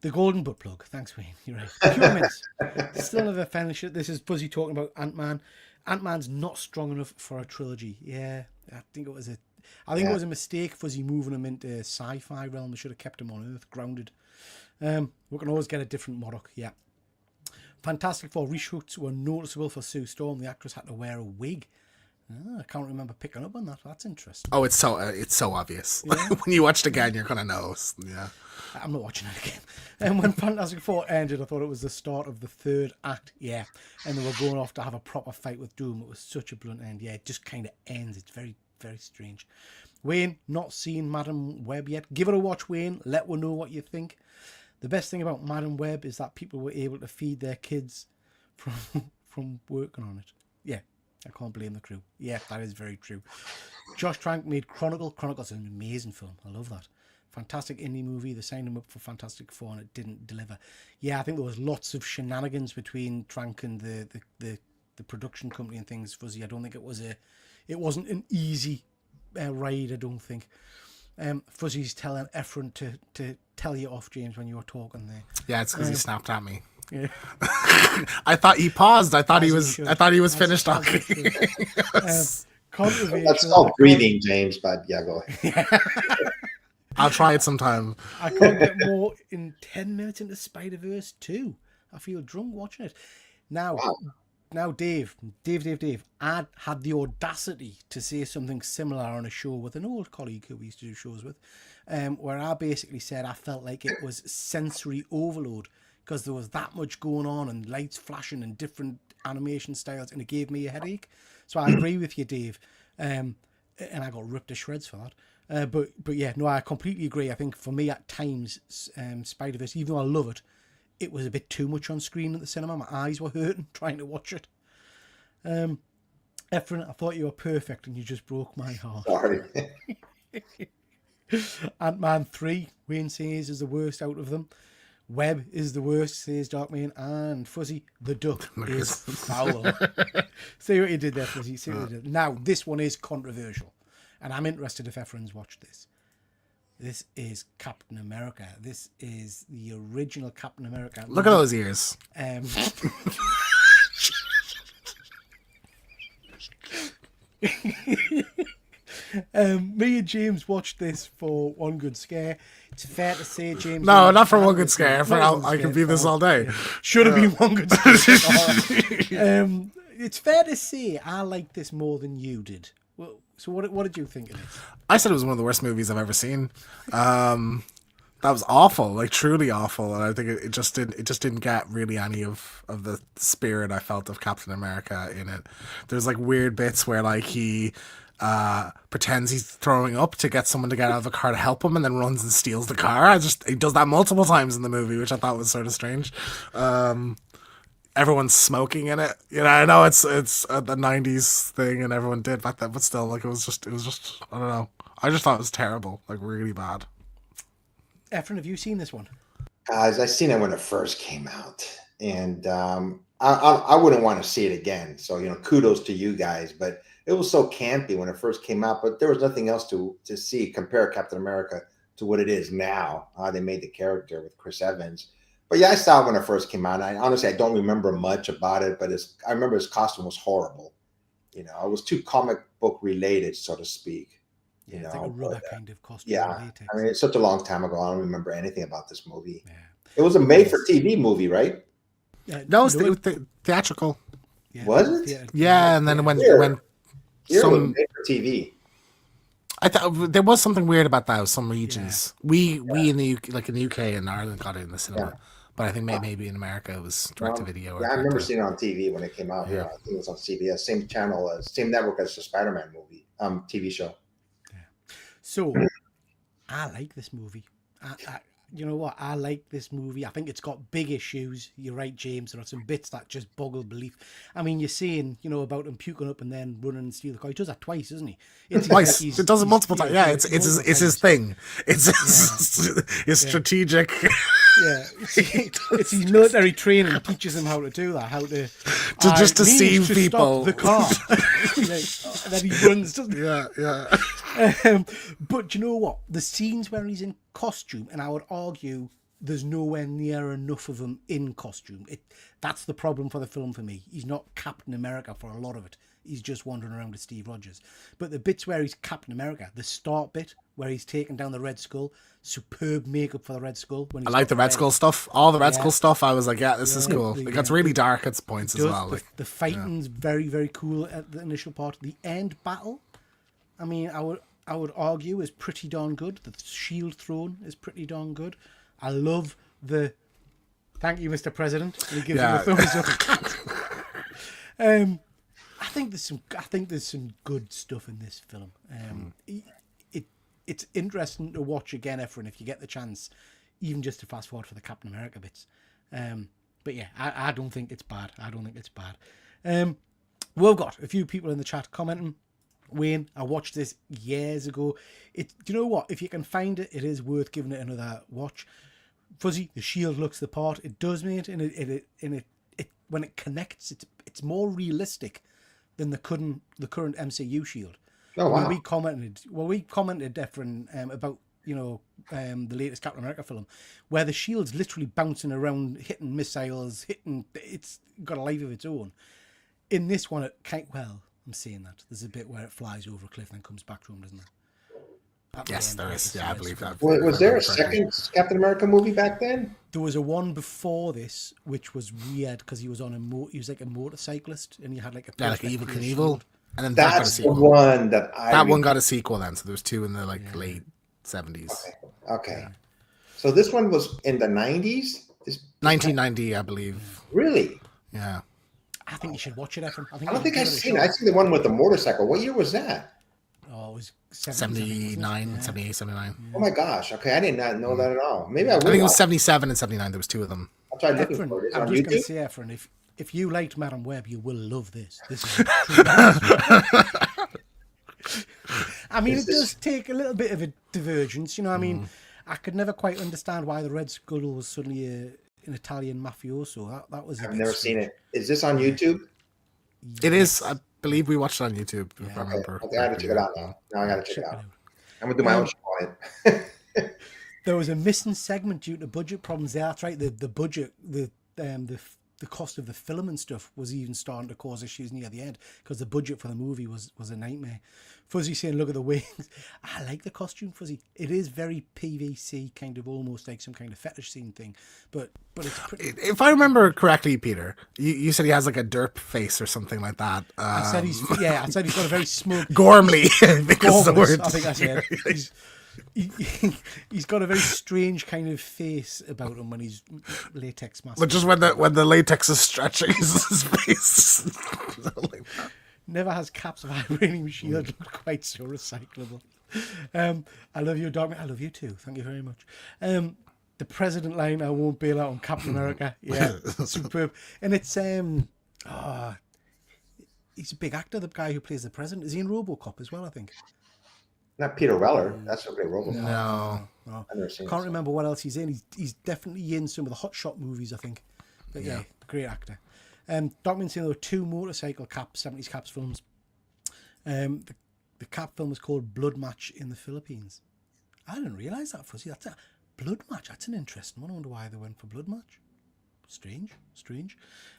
the golden butt plug. Thanks, Wayne. You're right. Pure mints. Still never finished it. This is Fuzzy talking about Ant-Man. Ant-Man's not strong enough for a trilogy. Yeah, I think it was a mistake, Fuzzy, moving him into sci-fi realm. We should have kept him on Earth, grounded. We can always get a different Morok. Yeah. Fantastic Four reshoots were noticeable for Sue Storm. The actress had to wear a wig. I can't remember picking up on that. That's interesting. Oh, it's so obvious. Yeah. When you watch it again, you're gonna know. Yeah, I'm not watching it again. And when Fantastic Four ended, I thought it was the start of the third act. Yeah, and they were going off to have a proper fight with Doom. It was such a blunt end. Yeah, it just kind of ends. It's very, very strange. Wayne, not seen Madam Web yet. Give it a watch, Wayne. Let us know what you think. The best thing about Madam Web is that people were able to feed their kids from working on it. Yeah. I can't blame the crew. Yeah, that is very true. Josh Trank made Chronicle. Chronicle's an amazing film. I love that. Fantastic indie movie. They signed him up for Fantastic Four and it didn't deliver. Yeah, I think there was lots of shenanigans between Trank and the production company and things. Fuzzy, I don't think it wasn't an easy ride. I don't think. Fuzzy's telling Efren to tell you off, James, when you were talking there. Yeah, it's because he snapped at me. Yeah. I thought he paused. I thought he was finished talking. That's called breathing, James. But yeah, go ahead. I'll try it sometime. I can't get more in 10 minutes into Spider-Verse 2. I feel drunk watching it. Now, Dave, I had the audacity to say something similar on a show with an old colleague who we used to do shows with, where I basically said I felt like it was sensory overload because there was that much going on and lights flashing and different animation styles, and it gave me a headache. So I agree with you, Dave, and I got ripped to shreds for that. But yeah, no, I completely agree. I think for me at times, Spider-Verse, even though I love it, it was a bit too much on screen at the cinema. My eyes were hurting trying to watch it. Efren, I thought you were perfect and you just broke my heart. Sorry. Ant-Man 3, Wayne says, is the worst out of them. Webb is the worst, says Darkman. And Fuzzy, the duck is foul. See what you did there, Fuzzy. See what you did. Now, this one is controversial. And I'm interested if Efren's watched this. This is Captain America. This is the original Captain America. Look at those ears. Me and James watched this for one good scare. It's fair to say, James. No, not for one good scare. I can be this all day. Should have been one good scare. It's fair to say I liked this more than you did. Well, so what did you think of it? I said it was one of the worst movies I've ever seen. That was awful, like truly awful, and I think it just didn't get really any of the spirit I felt of Captain America in it. There's like weird bits where like he pretends he's throwing up to get someone to get out of a car to help him, and then runs and steals the car. He does that multiple times in the movie, which I thought was sort of strange. Everyone's smoking in it. You know, I know it's the '90s thing, and everyone did back then, but still, like it was just I don't know. I just thought it was terrible, like really bad. Efren, have you seen this one? Guys, I seen it when it first came out, and I wouldn't want to see it again. So kudos to you guys, but it was so campy when it first came out. But there was nothing else to see compare Captain America to what it is now. They made the character with Chris Evans. But yeah, I saw it when it first came out. And I don't remember much about it, but I remember his costume was horrible. It was too comic book related, so to speak. It's like a rubber kind of costume. Yeah, I mean, it's such a long time ago. I don't remember anything about this movie. Yeah. It was a made-for-TV movie, right? No, it's the theatrical. Yeah, was it? Yeah, and then it went It was some. made for TV. I thought there was something weird about that with some regions. We in the UK, like in the UK and Ireland, got it in the cinema, but I think maybe in America it was direct to video. Yeah, I remember seeing it on TV when it came out. Yeah. Yeah, I think it was on CBS, same channel, same network as the Spider-Man movie, TV show. So, I like this movie. You know what? I like this movie. I think it's got big issues. You're right, James. There are some bits that just boggle belief. I mean, you're saying, about him puking up and then running and steal the car. He does that twice, doesn't he? Twice. It does it multiple times. Yeah, it's his thing. It's his strategic. Yeah, it's his military training teaches him how to do that. How to just deceive people. Stop the car. And then he runs, doesn't he? Yeah. But you know what? The scenes where he's in costume, and I would argue there's nowhere near enough of him in costume. That's the problem for the film for me. He's not Captain America for a lot of it. He's just wandering around with Steve Rogers. But the bits where he's Captain America, the start bit where he's taking down the Red Skull, superb makeup for the Red Skull. When I like the Red Skull stuff. All the Red Skull stuff, I was like, yeah, this is cool. It gets really dark at points as well. The fighting's very, very cool at the initial part. The end battle, I mean, I would argue is pretty darn good. The shield throne is pretty darn good. I love the thank you, Mr. President. He gives him a thumbs up. I think there's some good stuff in this film. It's interesting to watch again, Efren, if you get the chance, even just to fast forward for the Captain America bits. But yeah, I don't think it's bad. We've got a few people in the chat commenting. Wayne, I watched this years ago. Do you know what? If you can find it, it is worth giving it another watch. Fuzzy, the shield looks the part. It does, mate. And when it connects, it's more realistic than the current MCU shield. Oh wow! When we commented, Efren, about the latest Captain America film, where the shield's literally bouncing around, hitting missiles, it's got a life of its own. In this one, I'm saying that there's a bit where it flies over a cliff and then comes back to him, doesn't it? Yes, there is. Yeah, I believe that. Was there a second Captain America movie back then? There was a one before this, which was weird because he was he was like a motorcycist, and he had like a like Evel Knievel, and then that's the one that one got a sequel then. So there was two in the late 70s. Okay. So this one was in the 90s. 1990, I believe. Really? Yeah. I think you should watch it, Efren. I don't think I've seen it. I see the one with the motorcycle. What year was that? Oh, it was 79, 78, 79. Oh my gosh. Okay, I did not know that at all. Maybe I will. I think it was 77 and 79. There was two of them. I'll try looking for it. I'm just going to say, Efren, if you liked Madam Web, you will love this. This is I mean, it does take a little bit of a divergence. You know, I mean, I could never quite understand why the Red Skull was suddenly an Italian mafioso. That was. I've never seen it. Is this on YouTube? It is. I believe we watched it on YouTube. If I remember. Okay, I gotta check it out now. Now I gotta check it out. I'm gonna do my own show on it. There was a missing segment due to budget problems there. That's right. The budget, the cost of the film and stuff was even starting to cause issues near the end because the budget for the movie was a nightmare. Fuzzy saying, "Look at the wings." I like the costume, Fuzzy. It is very PVC, kind of almost like some kind of fetish scene thing, but it's pretty. If I remember correctly, Peter, you said he has like a derp face or something like that. I said he's got a very smug, Gormley. Because the word. I think I said. He's got a very strange kind of face about him when he's latex mask. But just when the latex is stretching, his face. Never has caps of vibrating shield look quite so recyclable. I love you, dog. I love you too. Thank you very much. The president line, "I won't bail out on Captain America." Yeah, superb. And it's he's a big actor. The guy who plays the president, is he in RoboCop as well? I think. Not Peter Weller. That's a great RoboCop. No. I've never seen. Can't remember what else he's in. He's definitely in some of the Hot Shot movies, I think. But yeah, great actor. Docman saying there were 2 motorcycle Caps, 70s Caps films. The Cap film was called Blood Match in the Philippines. I didn't realise that, Fuzzy. That's a Blood Match. That's an interesting one. I wonder why they went for Blood Match. Strange.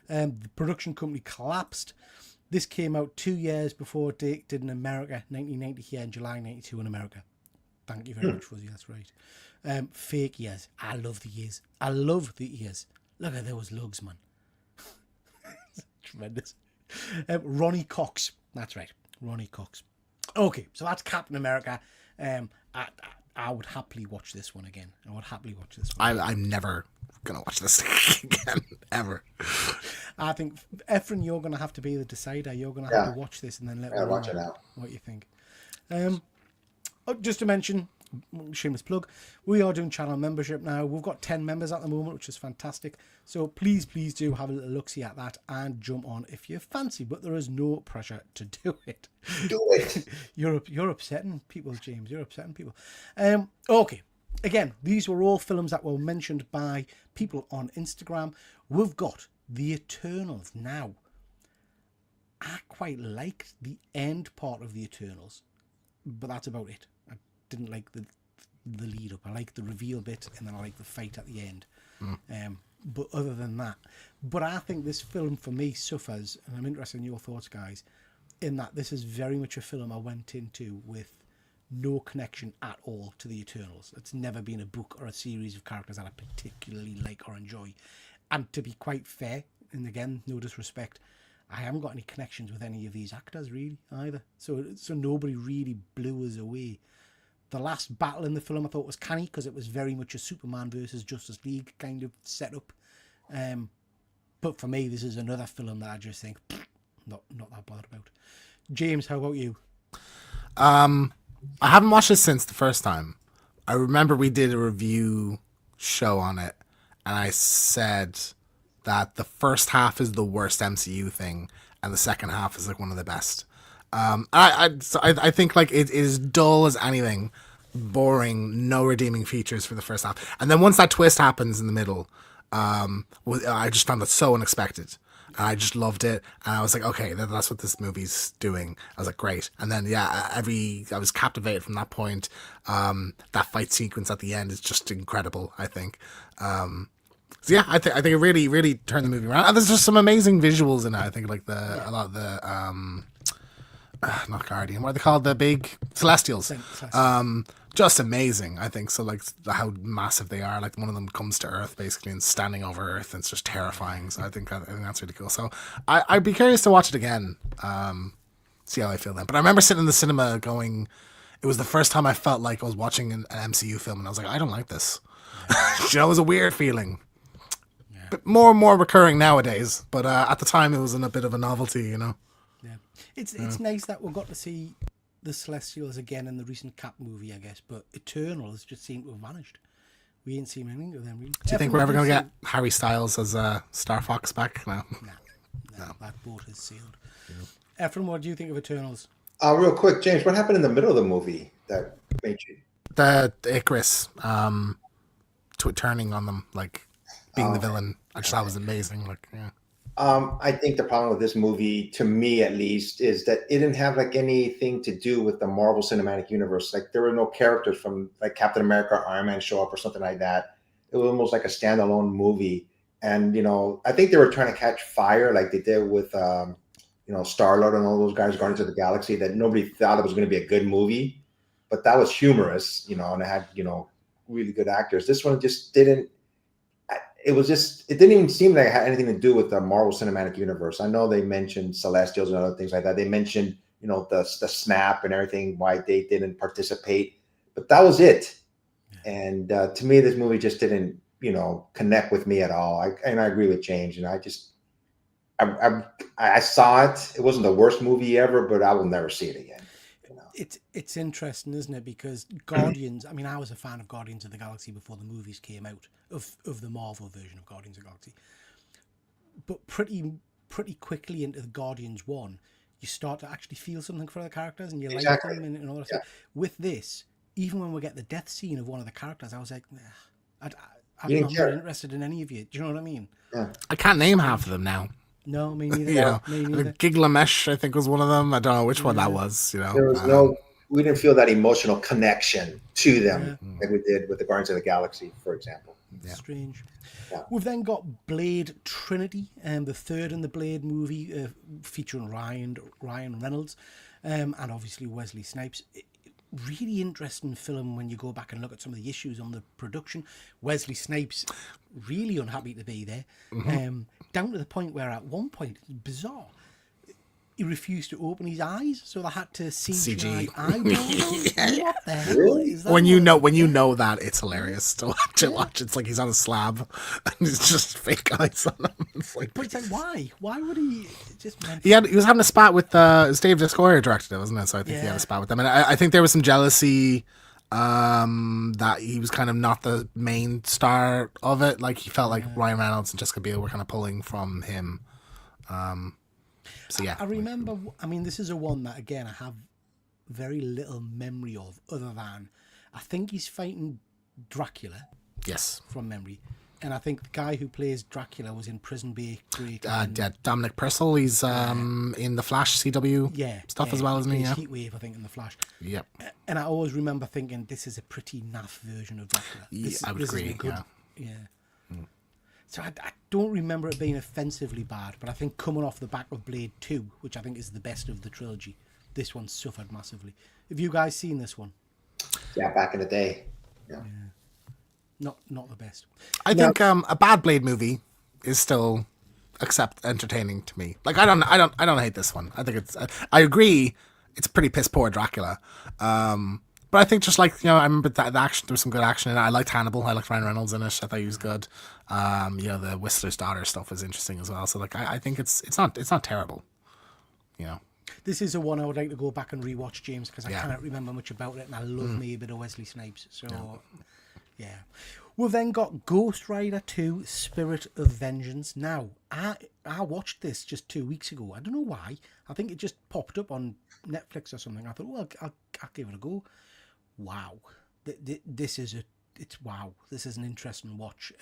The production company collapsed. This came out 2 years before it did in America, 1990 here, and July 92 in America. Thank you very much, Fuzzy. That's right. Fake ears. I love the ears. I love the ears. Look at those lugs, man. Tremendous. Ronnie Cox. That's right. Ronnie Cox. Okay, so that's Captain America. I would happily watch this one again. I'm never going to watch this again, ever. I think, Efren, you're going to have to be the decider. You're going to have to watch this and then let me know watch it out. What you think. Just to mention, shameless plug, we are doing channel membership now. We've got 10 members at the moment, which is fantastic. So please do have a little look-see at that and jump on if you fancy, but there is no pressure to do it. Do it. You're upsetting people, James. You're upsetting people. Okay. Again, these were all films that were mentioned by people on Instagram. We've got The Eternals now. I quite liked the end part of The Eternals, but that's about it. I didn't like the lead up. I liked the reveal bit, and then I liked the fight at the end. But other than that, I think this film for me suffers, and I'm interested in your thoughts, guys, in that this is very much a film I went into with no connection at all to the Eternals. It's never been a book or a series of characters that I particularly like or enjoy. And to be quite fair, and again, no disrespect, I haven't got any connections with any of these actors really either. So nobody really blew us away. The last battle in the film I thought was canny because it was very much a Superman versus Justice League kind of setup. But for me, this is another film that I just think not that bothered about. James, how about you? I haven't watched it since the first time. I remember we did a review show on it, and I said that the first half is the worst MCU thing, and the second half is like one of the best. I think like it is dull as anything, boring, no redeeming features for the first half, and then once that twist happens in the middle, I just found it so unexpected. And I just loved it, and I was like, okay, that's what this movie's doing. I was like, great. And then I was captivated from that point. That fight sequence at the end is just incredible, I think. So yeah, I think it really, really turned the movie around. And there's just some amazing visuals in it. I think like a lot of the not Guardian, what are they called? The big Celestials. Just amazing, I think. So like how massive they are. Like one of them comes to Earth basically and standing over Earth, and it's just terrifying. So I think that's really cool. So I'd be curious to watch it again, see how I feel then. But I remember sitting in the cinema going, it was the first time I felt like I was watching an MCU film, and I was like, I don't like this. You know, it was a weird feeling. Yeah. But more and more recurring nowadays. But at the time, it was in a bit of a novelty, you know. Yeah, it's nice that we got to see the Celestials again in the recent Cap movie, I guess, but Eternals just seem to have vanished. We ain't seen anything of them really. Do you think we're ever going to get Harry Styles as Star Fox back? No. That boat is sailed. Ephraim, what do you think of Eternals? Real quick, James, what happened in the middle of the movie that made you? The Icarus, turning on them, like being the villain. I just thought was amazing. Like, yeah. I think the problem with this movie, to me at least, is that it didn't have like anything to do with the Marvel Cinematic Universe. Like there were no characters from like Captain America or Iron Man show up or something like that. It was almost like a standalone movie. And I think they were trying to catch fire like they did with Star-Lord and all those guys, Guardians of the Galaxy, that nobody thought it was going to be a good movie, but that was humorous, and it had really good actors. This one just didn't. It didn't even seem like it had anything to do with the Marvel Cinematic Universe. I know they mentioned Celestials and other things like that. They mentioned, the snap and everything, why they didn't participate, but that was it. And to me, this movie just didn't, connect with me at all. I agree with James. I saw it. It wasn't the worst movie ever, but I will never see it again. It's interesting, isn't it? Because Guardians. I mean, I was a fan of Guardians of the Galaxy before the movies came out of the Marvel version of Guardians of the Galaxy. But pretty quickly into the Guardians 1, you start to actually feel something for the characters, and you like them and all that stuff. With this, even when we get the death scene of one of the characters, I was like, I'm not interested in any of you. Do you know what I mean? Yeah. I can't name half of them now. No, me neither. Me neither. Gilgamesh, I think, was one of them. I don't know which one that was. There was we didn't feel that emotional connection to them like we did with the Guardians of the Galaxy, for example. Yeah. Strange. Yeah. We've then got Blade Trinity, the third in the Blade movie, featuring Ryan Reynolds, and obviously Wesley Snipes. Really interesting film when you go back and look at some of the issues on the production. Wesley Snipes really unhappy to be there, down to the point where at one point, bizarre, he refused to open his eyes, so they had to CGI eyeballs. What the hell is that? When you know that, it's hilarious to watch. It's like he's on a slab and it's just fake eyes on him. But it's like, why? Why would he just? He was having a spat with Dave Discoyer directed it, wasn't it? So I think he had a spat with them, and I think there was some jealousy that he was kind of not the main star of it. Like he felt like Ryan Reynolds and Jessica Biel were kind of pulling from him. So yeah, I remember. I mean, this is a one that again I have very little memory of, other than I think he's fighting Dracula. Yes, from memory, and I think the guy who plays Dracula was in Prison Break. Dominic Purcell. He's in the Flash CW stuff as well, isn't he? Yeah, Heatwave, I think, in the Flash. Yep. And I always remember thinking this is a pretty naff version of Dracula. I would agree. Yeah. So I don't remember it being offensively bad, but I think coming off the back of Blade 2, which I think is the best of the trilogy, this one suffered massively. Have you guys seen this one? Yeah, back in the day. Yeah. Not the best. I think a bad Blade movie is still entertaining to me. Like I don't hate this one. I think I agree it's a pretty piss poor Dracula. But I think just like, I remember that the action, there was some good action in it. I liked Hannibal. I liked Ryan Reynolds in it. I thought he was good. The Whistler's Daughter stuff was interesting as well. So like, I think it's not terrible. This is a one I would like to go back and rewatch, James, because I cannot remember much about it, and I love me a bit of Wesley Snipes. So, yeah. We've then got Ghost Rider 2: Spirit of Vengeance. Now, I watched this just 2 weeks ago. I don't know why. I think it just popped up on Netflix or something. I thought, well, I'll give it a go. Wow, this is an interesting watch.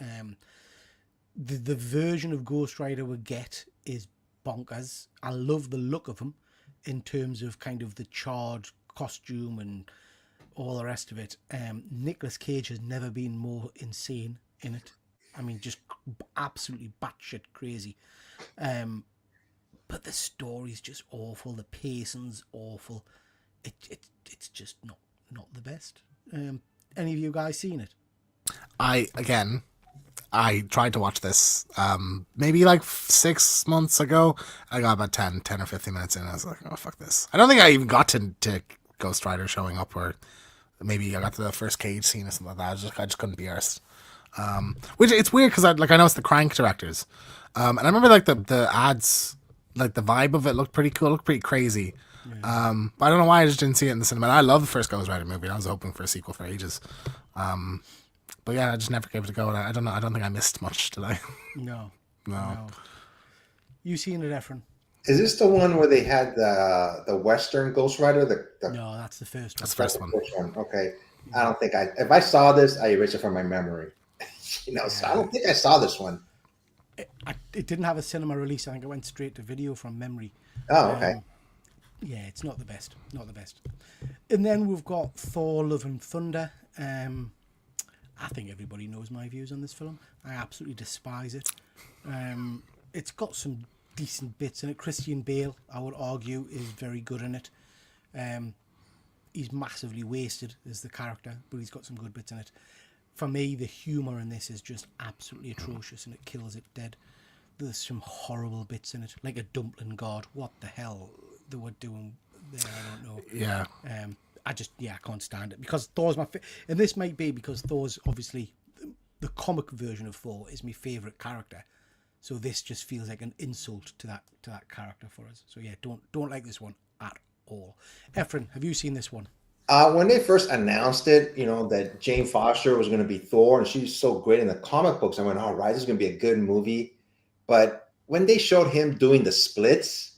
The version of Ghost Rider we get is bonkers. I love the look of him in terms of kind of the charred costume and all the rest of it. Nicolas Cage has never been more insane in it. I mean, just absolutely batshit crazy. But the story's just awful. The pacing's awful. It's just not the best. Any of you guys seen it? I tried to watch this maybe like 6 months ago. I got about 10 or 15 minutes in. I was like, oh, fuck this. I don't think I even got to Ghost Rider showing up, or maybe I got to the first Cage scene or something like that. I just couldn't be arsed. Which it's weird because I know it's the Crank directors. And I remember like the ads, like the vibe of it looked pretty cool, looked pretty crazy. Yeah. But I don't know why I just didn't see it in the cinema. I love the first Ghost Rider movie. I was hoping for a sequel for ages. But yeah, I just never gave it a go. I don't know. I don't think I missed much, did I? No. You seen it, Efren? Is this the one where they had the Western Ghost Rider? The No, that's the first one. That's the that's first the one. first one. Okay. I don't think if I saw this, I erase it from my memory. So I don't think I saw this one. It didn't have a cinema release. I think it went straight to video from memory. Oh, okay. Yeah, it's not the best. Not the best. And then we've got Thor: Love and Thunder. I think everybody knows my views on this film. I absolutely despise it. It's got some decent bits in it. Christian Bale, I would argue, is very good in it. He's massively wasted as the character, but he's got some good bits in it. For me, the humour in this is just absolutely atrocious, and it kills it dead. There's some horrible bits in it, like a dumpling god. What the hell they were doing there, I don't know. Yeah. I can't stand it because Thor's and this might be because Thor's obviously the comic version of Thor is my favourite character, so this just feels like an insult to that character for us. So yeah, don't like this one at all. Efren, have you seen this one? When they first announced it, that Jane Foster was going to be Thor, and she's so great in the comic books, I went, all right, this is going to be a good movie. But when they showed him doing the splits,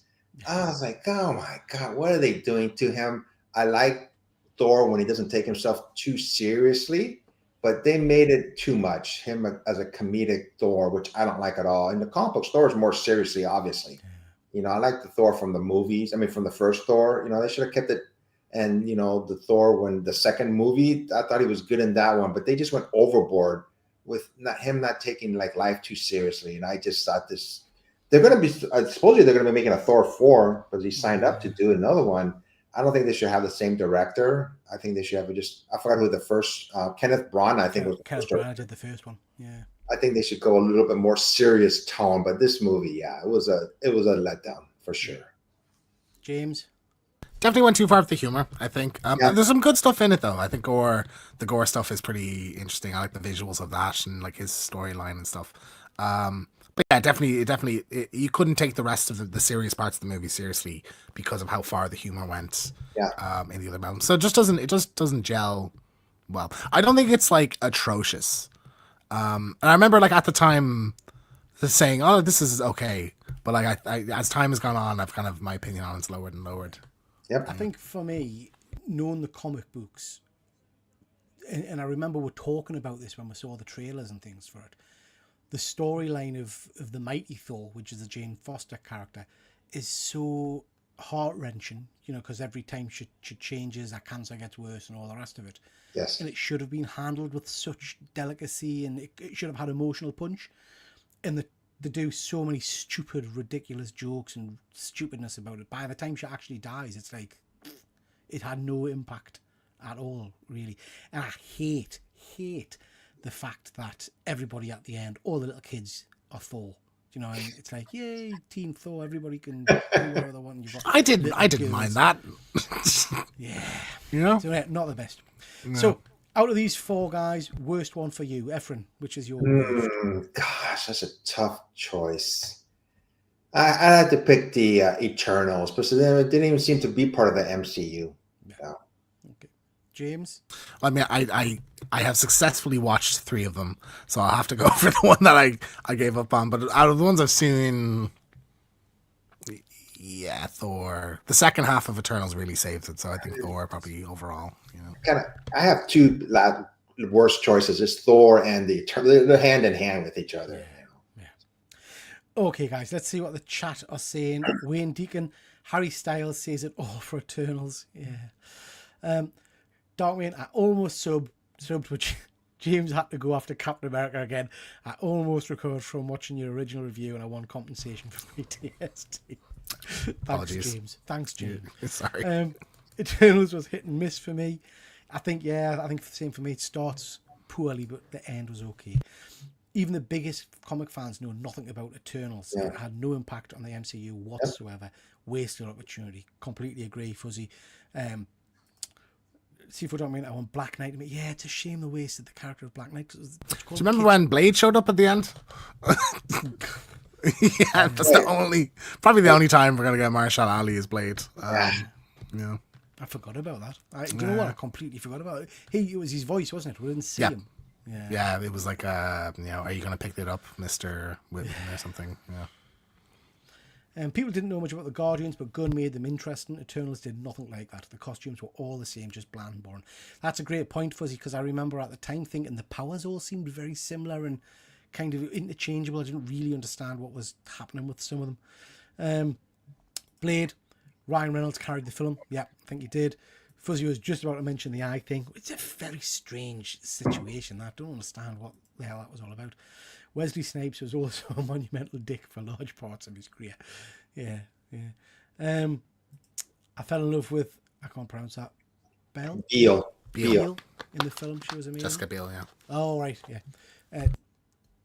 I was like, oh my God, what are they doing to him? I like Thor when he doesn't take himself too seriously, but they made it too much, him as a comedic Thor, which I don't like at all. In the comic books, Thor is more seriously, obviously. I like the Thor from the movies. I mean, from the first Thor, they should have kept it. And, the Thor, when the second movie, I thought he was good in that one, but they just went overboard with not taking like life too seriously. And I just thought they're going to be, supposedly they're going to be making a Thor 4 because he signed up to do another one. I don't think they should have the same director. I think they should have I forgot who the first, Kenneth Branagh, I think was the Kenneth first. Branagh did the first one. Yeah. I think they should go a little bit more serious tone, but this movie, yeah, it was a letdown for sure. James? Definitely went too far with the humor, I think. There's some good stuff in it, though. I think the gore stuff is pretty interesting. I like the visuals of that and like his storyline and stuff. But yeah, definitely, you couldn't take the rest of the serious parts of the movie seriously because of how far the humor went. Yeah. In the other mountains, so it just doesn't gel well. I don't think it's like atrocious. And I remember like at the time, saying, "Oh, this is okay," but like I as time has gone on, I've kind of my opinion on it's lowered and lowered. Yep. I think for me, knowing the comic books, and I remember we're talking about this when we saw the trailers and things for it, the storyline of the Mighty Thor, which is the Jane Foster character, is so heart-wrenching, because every time she changes, her cancer gets worse and all the rest of it. Yes. And it should have been handled with such delicacy, and it should have had emotional punch. And they do so many stupid, ridiculous jokes and stupidness about it. By the time she actually dies, it's like it had no impact at all, really. And I hate the fact that everybody at the end, all the little kids, are Thor. And it's like, yay, Team Thor! Everybody can do whatever they want. You've got I didn't girls. mind that. Yeah. So yeah, not the best. No. So out of these four guys, worst one for you, Efren, which is your worst? Gosh, that's a tough choice. I had to pick the Eternals, but it didn't even seem to be part of the MCU. No. Okay. James? I mean, I have successfully watched 3 of them, so I'll have to go for the one that I gave up on. But out of the ones I've seen, yeah, Thor. The second half of Eternals really saves it, so I think Thor probably overall. I have 2 worst choices: it's Thor and the Eternals. They're hand in hand with each other. Yeah. Okay, guys, let's see what the chat are saying. Wayne Deacon, Harry Styles says it all for Eternals. Yeah. Darkwing, I almost subbed, which James had to go after Captain America again. I almost recovered from watching your original review, and I won compensation for my TST. Apologies. Thanks, James. Sorry. Eternals was hit and miss for me. I think the same for me. It starts poorly, but the end was okay. Even the biggest comic fans know nothing about Eternals. Yeah. It had no impact on the MCU whatsoever. Yep. Wasted opportunity. Completely agree, Fuzzy. See if we don't mean I want Black Knight. Yeah, it's a shame they wasted the character of Black Knight. Do you remember when Blade showed up at the end? Yeah, that's probably the only time we're gonna get Marshall Ali as Blade. Yeah. I forgot about that. Do you know what? I completely forgot about it. It was his voice, wasn't it? We didn't see him. Yeah, it was like, are you gonna pick it up, Mr. Whitman or something? Yeah. People didn't know much about the Guardians, but Gunn made them interesting. Eternals did nothing like that. The costumes were all the same, just bland and boring. That's a great point, Fuzzy, because I remember at the time thinking the powers all seemed very similar and kind of interchangeable. I didn't really understand what was happening with some of them. Blade, Ryan Reynolds carried the film. Yeah, I think he did. Fuzzy was just about to mention the eye thing. It's a very strange situation. I don't understand what the hell that was all about. Wesley Snipes was also a monumental dick for large parts of his career. Yeah. I fell in love with, I can't pronounce that, Beale. Beale in the film. She was amazing. Jessica Biel, yeah. Oh, right, yeah.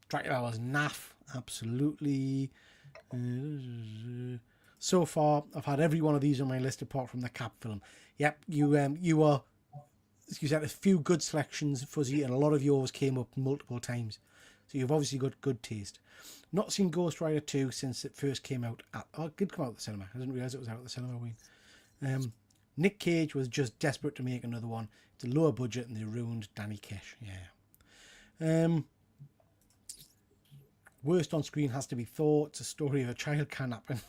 Dracula was naff, absolutely. So far, I've had every one of these on my list apart from the Cap film. Yep, you said a few good selections, Fuzzy, and a lot of yours came up multiple times. So you've obviously got good taste. Not seen Ghost Rider 2 since it first came out. It did come out at the cinema. I didn't realise it was out at the cinema. Nick Cage was just desperate to make another one. It's a lower budget and they ruined Danny Kesh. Yeah. Worst on screen has to be Thor. It's a story of a child kidnapping,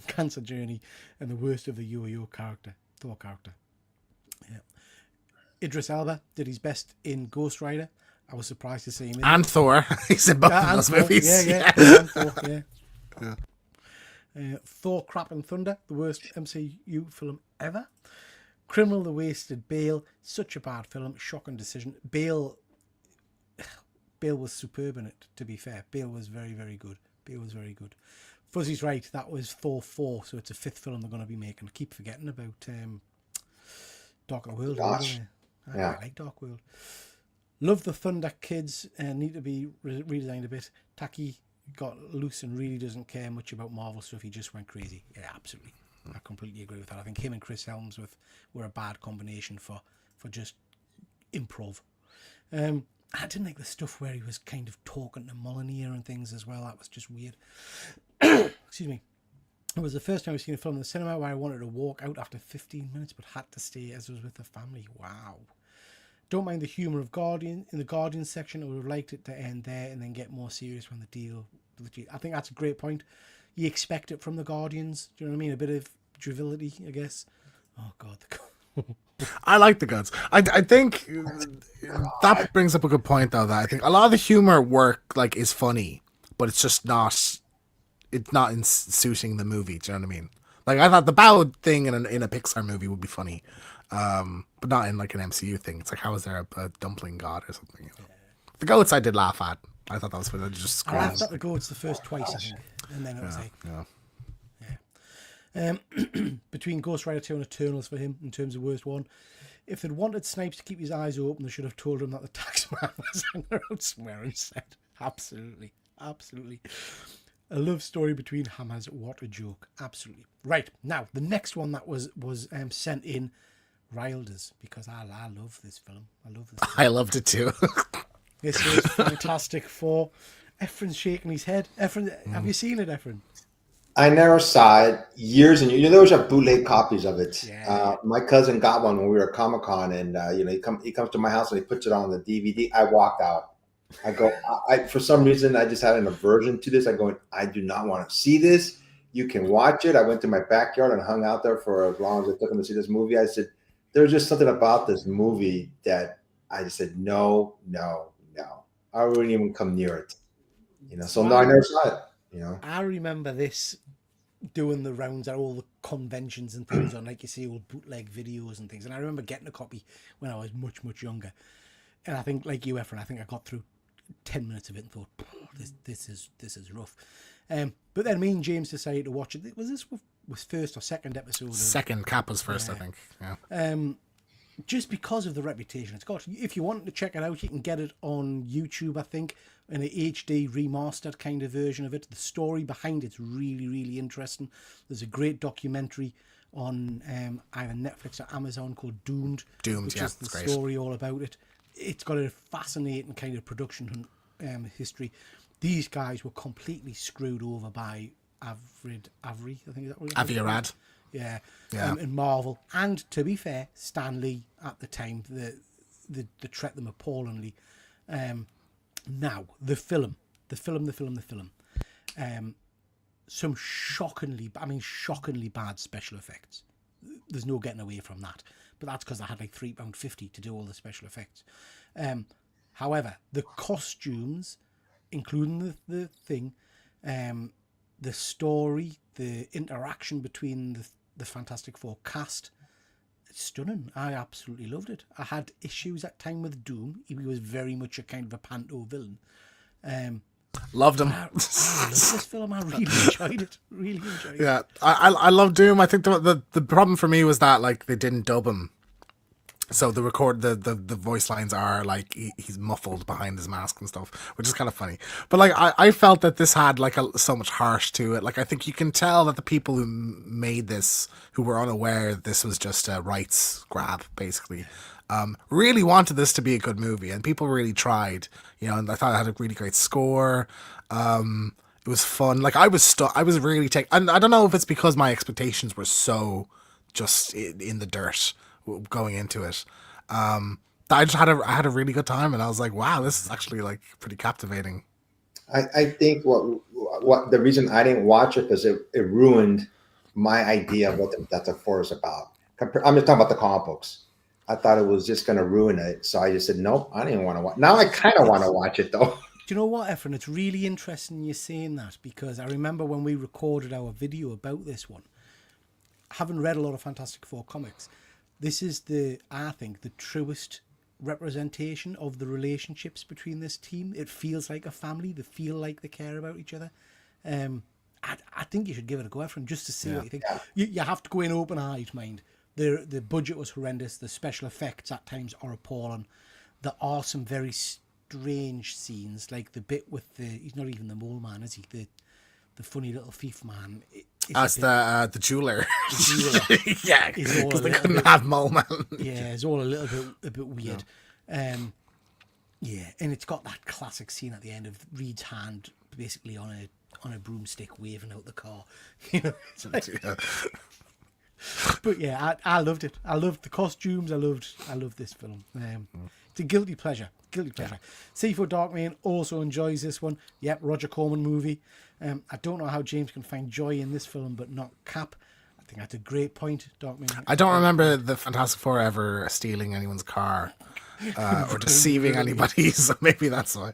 cancer journey, and the worst of the Yo-Yo character, Thor character. Yeah. Idris Elba did his best in Ghost Rider. I was surprised to see him in And Thor. He's in both of those Thor, movies. Yeah. And Thor, yeah. Thor Crap and Thunder, the worst MCU film ever. Criminal, The Wasted Bale, such a bad film, shocking decision. Bale was superb in it, to be fair. Bale was very, very good. Fuzzy's right, that was Thor 4, so it's a fifth film they're going to be making. I keep forgetting about Dark World. Gosh. I like Dark World. Love the Thunder Kids, need to be redesigned a bit. Taki got loose and really doesn't care much about Marvel stuff. He just went crazy. Yeah, absolutely. I completely agree with that. I think him and Chris Hemsworth were a bad combination for just improv. I didn't like the stuff where he was kind of talking to Molinear and things as well. That was just weird. Excuse me. It was the first time I've seen a film in the cinema where I wanted to walk out after 15 minutes but had to stay as I was with the family. Wow. Don't mind the humour of Guardian. In the Guardian section, I would have liked it to end there and then get more serious when the deal. I think that's a great point. You expect it from the Guardians. Do you know what I mean? A bit of drivelity, I guess. Oh, God. I like the guns. I think that brings up a good point, though, that I think a lot of the humor work is funny, but it's just not. It's not in suiting the movie. Do you know what I mean? I thought the bow thing in a Pixar movie would be funny, but not in an MCU thing. It's how is there a dumpling god or something? You know? The goats I did laugh at. I thought that was funny. Just I laughed at the goats the first twice, I think, and then it was between Ghost Rider 2 and Eternals for him in terms of worst one. If they'd wanted Snipes to keep his eyes open, they should have told him that the taxman was hanging around somewhere and said, absolutely. A love story between hammers, what a joke. Absolutely. Right, now, the next one that was sent in riled us because I love this film. I loved it too. This is Fantastic Four. Ephron's shaking his head. Ephron, have you seen it, Ephron? I never saw it years and years. There was bootleg copies of it. Yeah. My cousin got one when we were at Comic-Con, and he comes to my house and he puts it on the DVD. I walked out. I go, for some reason, I just had an aversion to this. I do not want to see this. You can watch it. I went to my backyard and hung out there for as long as it took him to see this movie. I said, there's just something about this movie that I just said, no. I wouldn't even come near it. So no, I never saw it. I remember this doing the rounds at all the conventions and things on, you see, old bootleg videos and things. And I remember getting a copy when I was much, much younger. And I think, like you, Ephron, I think I got through 10 minutes of it and thought, this is rough. But then me and James decided to watch it. Was this first or second episode? Second. Cap was first, I think. Yeah. Just because of the reputation it's got. If you want to check it out, you can get it on YouTube, I think, in an HD remastered kind of version of it. The story behind it's really, really interesting. There's a great documentary on either Netflix or Amazon called Doomed, which is the story all about it. It's got a fascinating kind of production history. These guys were completely screwed over by Avery, I think is that what it Avi Arad. Yeah. In Marvel, and to be fair, Stan Lee at the time, the treat them appallingly. Now the film. some shockingly bad special effects. There's no getting away from that. But that's because I had like £3.50 to do all the special effects. However, the costumes, including the thing, the story, the interaction between the Fantastic Four cast, it's stunning. I absolutely loved it. I had issues at time with Doom. He was very much a kind of a panto villain. Loved him. I loved this film. I really enjoyed it. Really enjoyed it. Yeah, I love Doom. I think the problem for me was that like they didn't dub him, so the voice lines are like he's muffled behind his mask and stuff, which is kind of funny. But like I felt that this had like so much harsh to it. Like I think you can tell that the people who made this, who were unaware this was just a rights grab, basically. Really wanted this to be a good movie, and people really tried, and I thought it had a really great score. It was fun. Like I was really and I don't know if it's because my expectations were so just in the dirt going into it. I had a really good time, and I was like, wow, this is actually like pretty captivating. I think what the reason I didn't watch it because it ruined my idea of what the Fantastic Four is about. I'm just talking about the comic books. I thought it was just going to ruin it. So I just said, nope, I didn't want to watch. Now I kind of want to watch it, though. Do you know what, Efren? It's really interesting you saying that, because I remember when we recorded our video about this one, having read a lot of Fantastic Four comics, this is I think, the truest representation of the relationships between this team. It feels like a family. They feel like they care about each other. I think you should give it a go, Efren, just to see what you think. You have to go in open-eyed, mind. The budget was horrendous. The special effects at times are appalling. There are some very strange scenes, like the bit with he's not even the mole man, is he? The funny little thief man. As the jeweler. The jeweler. Yeah, because they couldn't have mole man. Yeah, it's all a bit weird. Yeah, and it's got that classic scene at the end of Reed's hand basically on a broomstick waving out the car. It's like, but yeah, I loved it. I loved the costumes. I loved this film. It's a guilty pleasure. C4 Darkman also enjoys this one. Yep, Roger Corman movie. I don't know how James can find joy in this film, but not Cap. I think that's a great point, Darkman. I don't remember the Fantastic Four ever stealing anyone's car or deceiving anybody, so maybe that's why.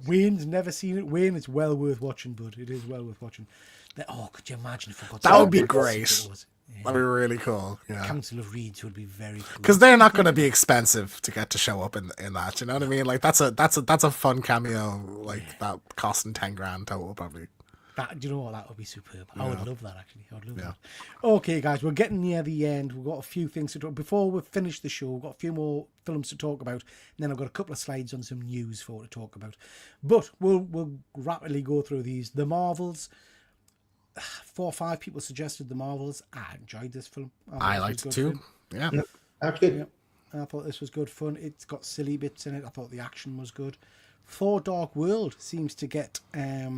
Wayne's never seen it. Wayne, it's well worth watching, bud. It is well worth watching. Could you imagine if I got that would be great. Yeah. That'd be really cool. Yeah. Council of Reeds would be very cool. Because they're not going to be expensive to get to show up in that. You know what I mean? Like that's a fun cameo. Like that costing $10,000 total probably. Do you know what? That would be superb. I would love that, actually. I would love that. Okay, guys, we're getting near the end. We've got a few things to talk. Before we finish the show, we've got a few more films to talk about, and then I've got a couple of slides on some news to talk about. But we'll rapidly go through these. The Marvels. 4 or 5 people suggested The Marvels. I enjoyed this film. I liked it too. Yeah. That's good. Yeah. I thought this was good fun. It's got silly bits in it. I thought the action was good. Thor Dark World seems to get a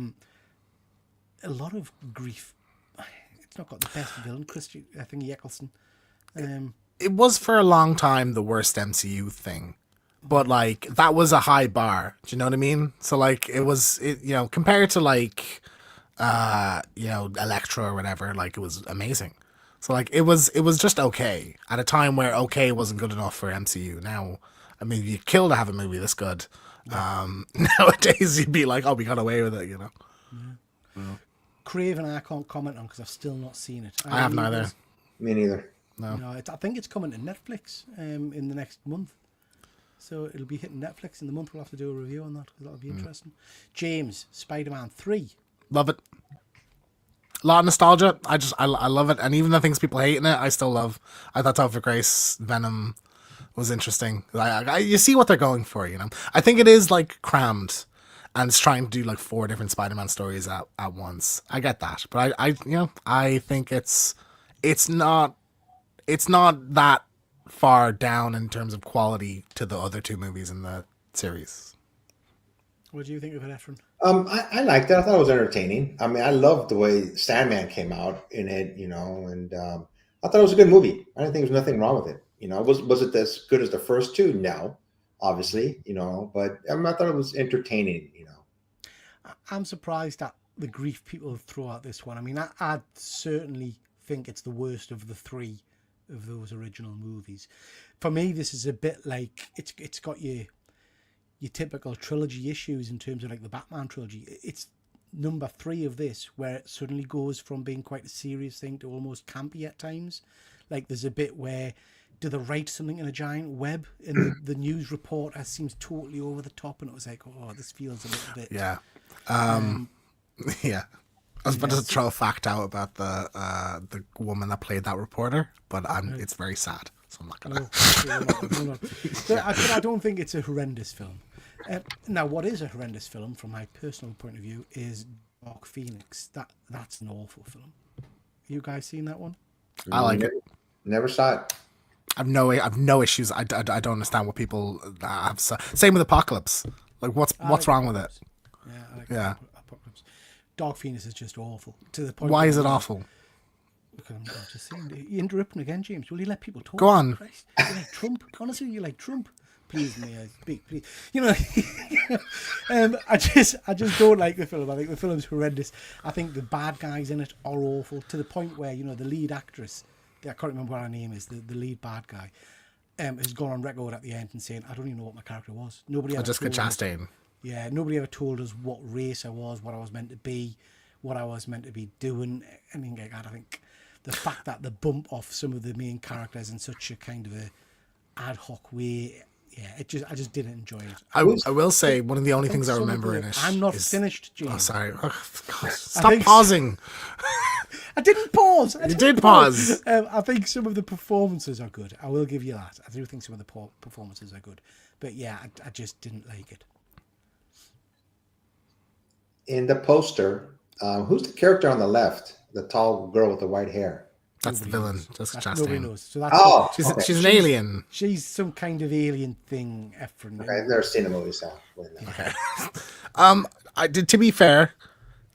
lot of grief. It's not got the best villain, I think Eccleston. It was for a long time the worst MCU thing. But like that was a high bar. Do you know what I mean? So like it compared to like Electra or whatever, like it was amazing. So like it was just okay at a time where okay wasn't good enough for MCU. Now, I mean, you'd kill to have a movie this good. Nowadays you'd be like, oh, we got away with it, Yeah. Craven, I can't comment on because I've still not seen it. I have neither. Me neither. No. I think it's coming to Netflix in the next month. So it'll be hitting Netflix in the month. We'll have to do a review on that because that'll be interesting. James, Spider-Man 3. Love it. A lot of nostalgia. I love it, and even the things people hate in it, I still love. I thought Topher Grace Venom was interesting. You see what they're going for, I think it is like crammed, and it's trying to do like 4 different Spider-Man stories at once. I get that, but I think it's not that far down in terms of quality to the other 2 movies in the series. What do you think of it, Efren? I liked it. I thought it was entertaining. I mean, I loved the way Sandman came out in it, and I thought it was a good movie. I didn't think there was nothing wrong with it. Was it as good as the first 2? No, obviously, but I thought it was entertaining. I'm surprised that the grief people throw at this one. I mean, I certainly think it's the worst of the three of those original movies. For me, this is a bit like it's got your typical trilogy issues in terms of like the Batman trilogy. It's number 3 of this where it suddenly goes from being quite a serious thing to almost campy at times. Like there's a bit where do they write something in a giant web, and the news reporter seems totally over the top, and it was like, oh, this feels a little bit. Yeah. Yeah. I was about to throw a fact out about the woman that played that reporter, but it's very sad, so I'm not gonna. No. I don't think it's a horrendous film. Now, what is a horrendous film, from my personal point of view, is Dark Phoenix. That's an awful film. You guys seen that one? I like it. Never saw it. I've no issues. I don't understand what people have. Same with Apocalypse. Like, what's wrong with it? Yeah, I like Yeah. Apocalypse. Dark Phoenix is just awful to the point. Why is it awful? Look, I'm just saying. You're interrupting again, James. Will you let people talk? Go on. Christ. You like Trump? Honestly, you like Trump? Please, may I speak? Please. You know, I just don't like the film. I think the film's horrendous. I think the bad guys in it are awful to the point where, you know, the lead actress, I can't remember what her name is, the lead bad guy, has gone on record at the end and saying, I don't even know what my character was. Nobody ever Jessica told us. Chastain. Yeah, nobody ever told us what race I was, what I was meant to be, what I was meant to be doing, anything like that. I think the fact that they bump off some of the main characters in such a kind of a ad hoc way, yeah, I just didn't enjoy it. I will say one of the only things I remember in it. I'm not finished, James. Oh, sorry. Oh, God. Stop pausing. I didn't pause. You did pause. I think some of the performances are good. I will give you that. I do think some of the performances are good. But yeah, I just didn't like it. In the poster, who's the character on the left? The tall girl with the white hair. That's the villain. Jessica Nobody Chastain. knows. So that's She's an alien. She's some kind of alien thing. Efren. Okay, I've never seen the movie, so Okay. I did. To be fair,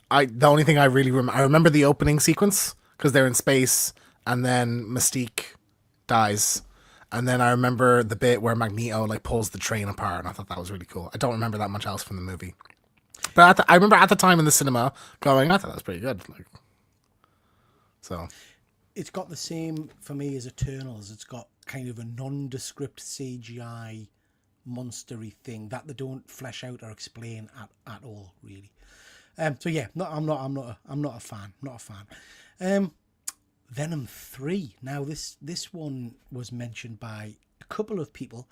the only thing I really I remember the opening sequence because they're in space, and then Mystique dies, and then I remember the bit where Magneto like pulls the train apart, and I thought that was really cool. I don't remember that much else from the movie, but I remember at the time in the cinema going, I thought that was pretty good. Like, so. It's got the same for me as Eternals. It's got kind of a nondescript CGI monstery thing that they don't flesh out or explain at all, really. So yeah, I'm not a fan. Not a fan. Venom 3. Now this one was mentioned by a couple of people.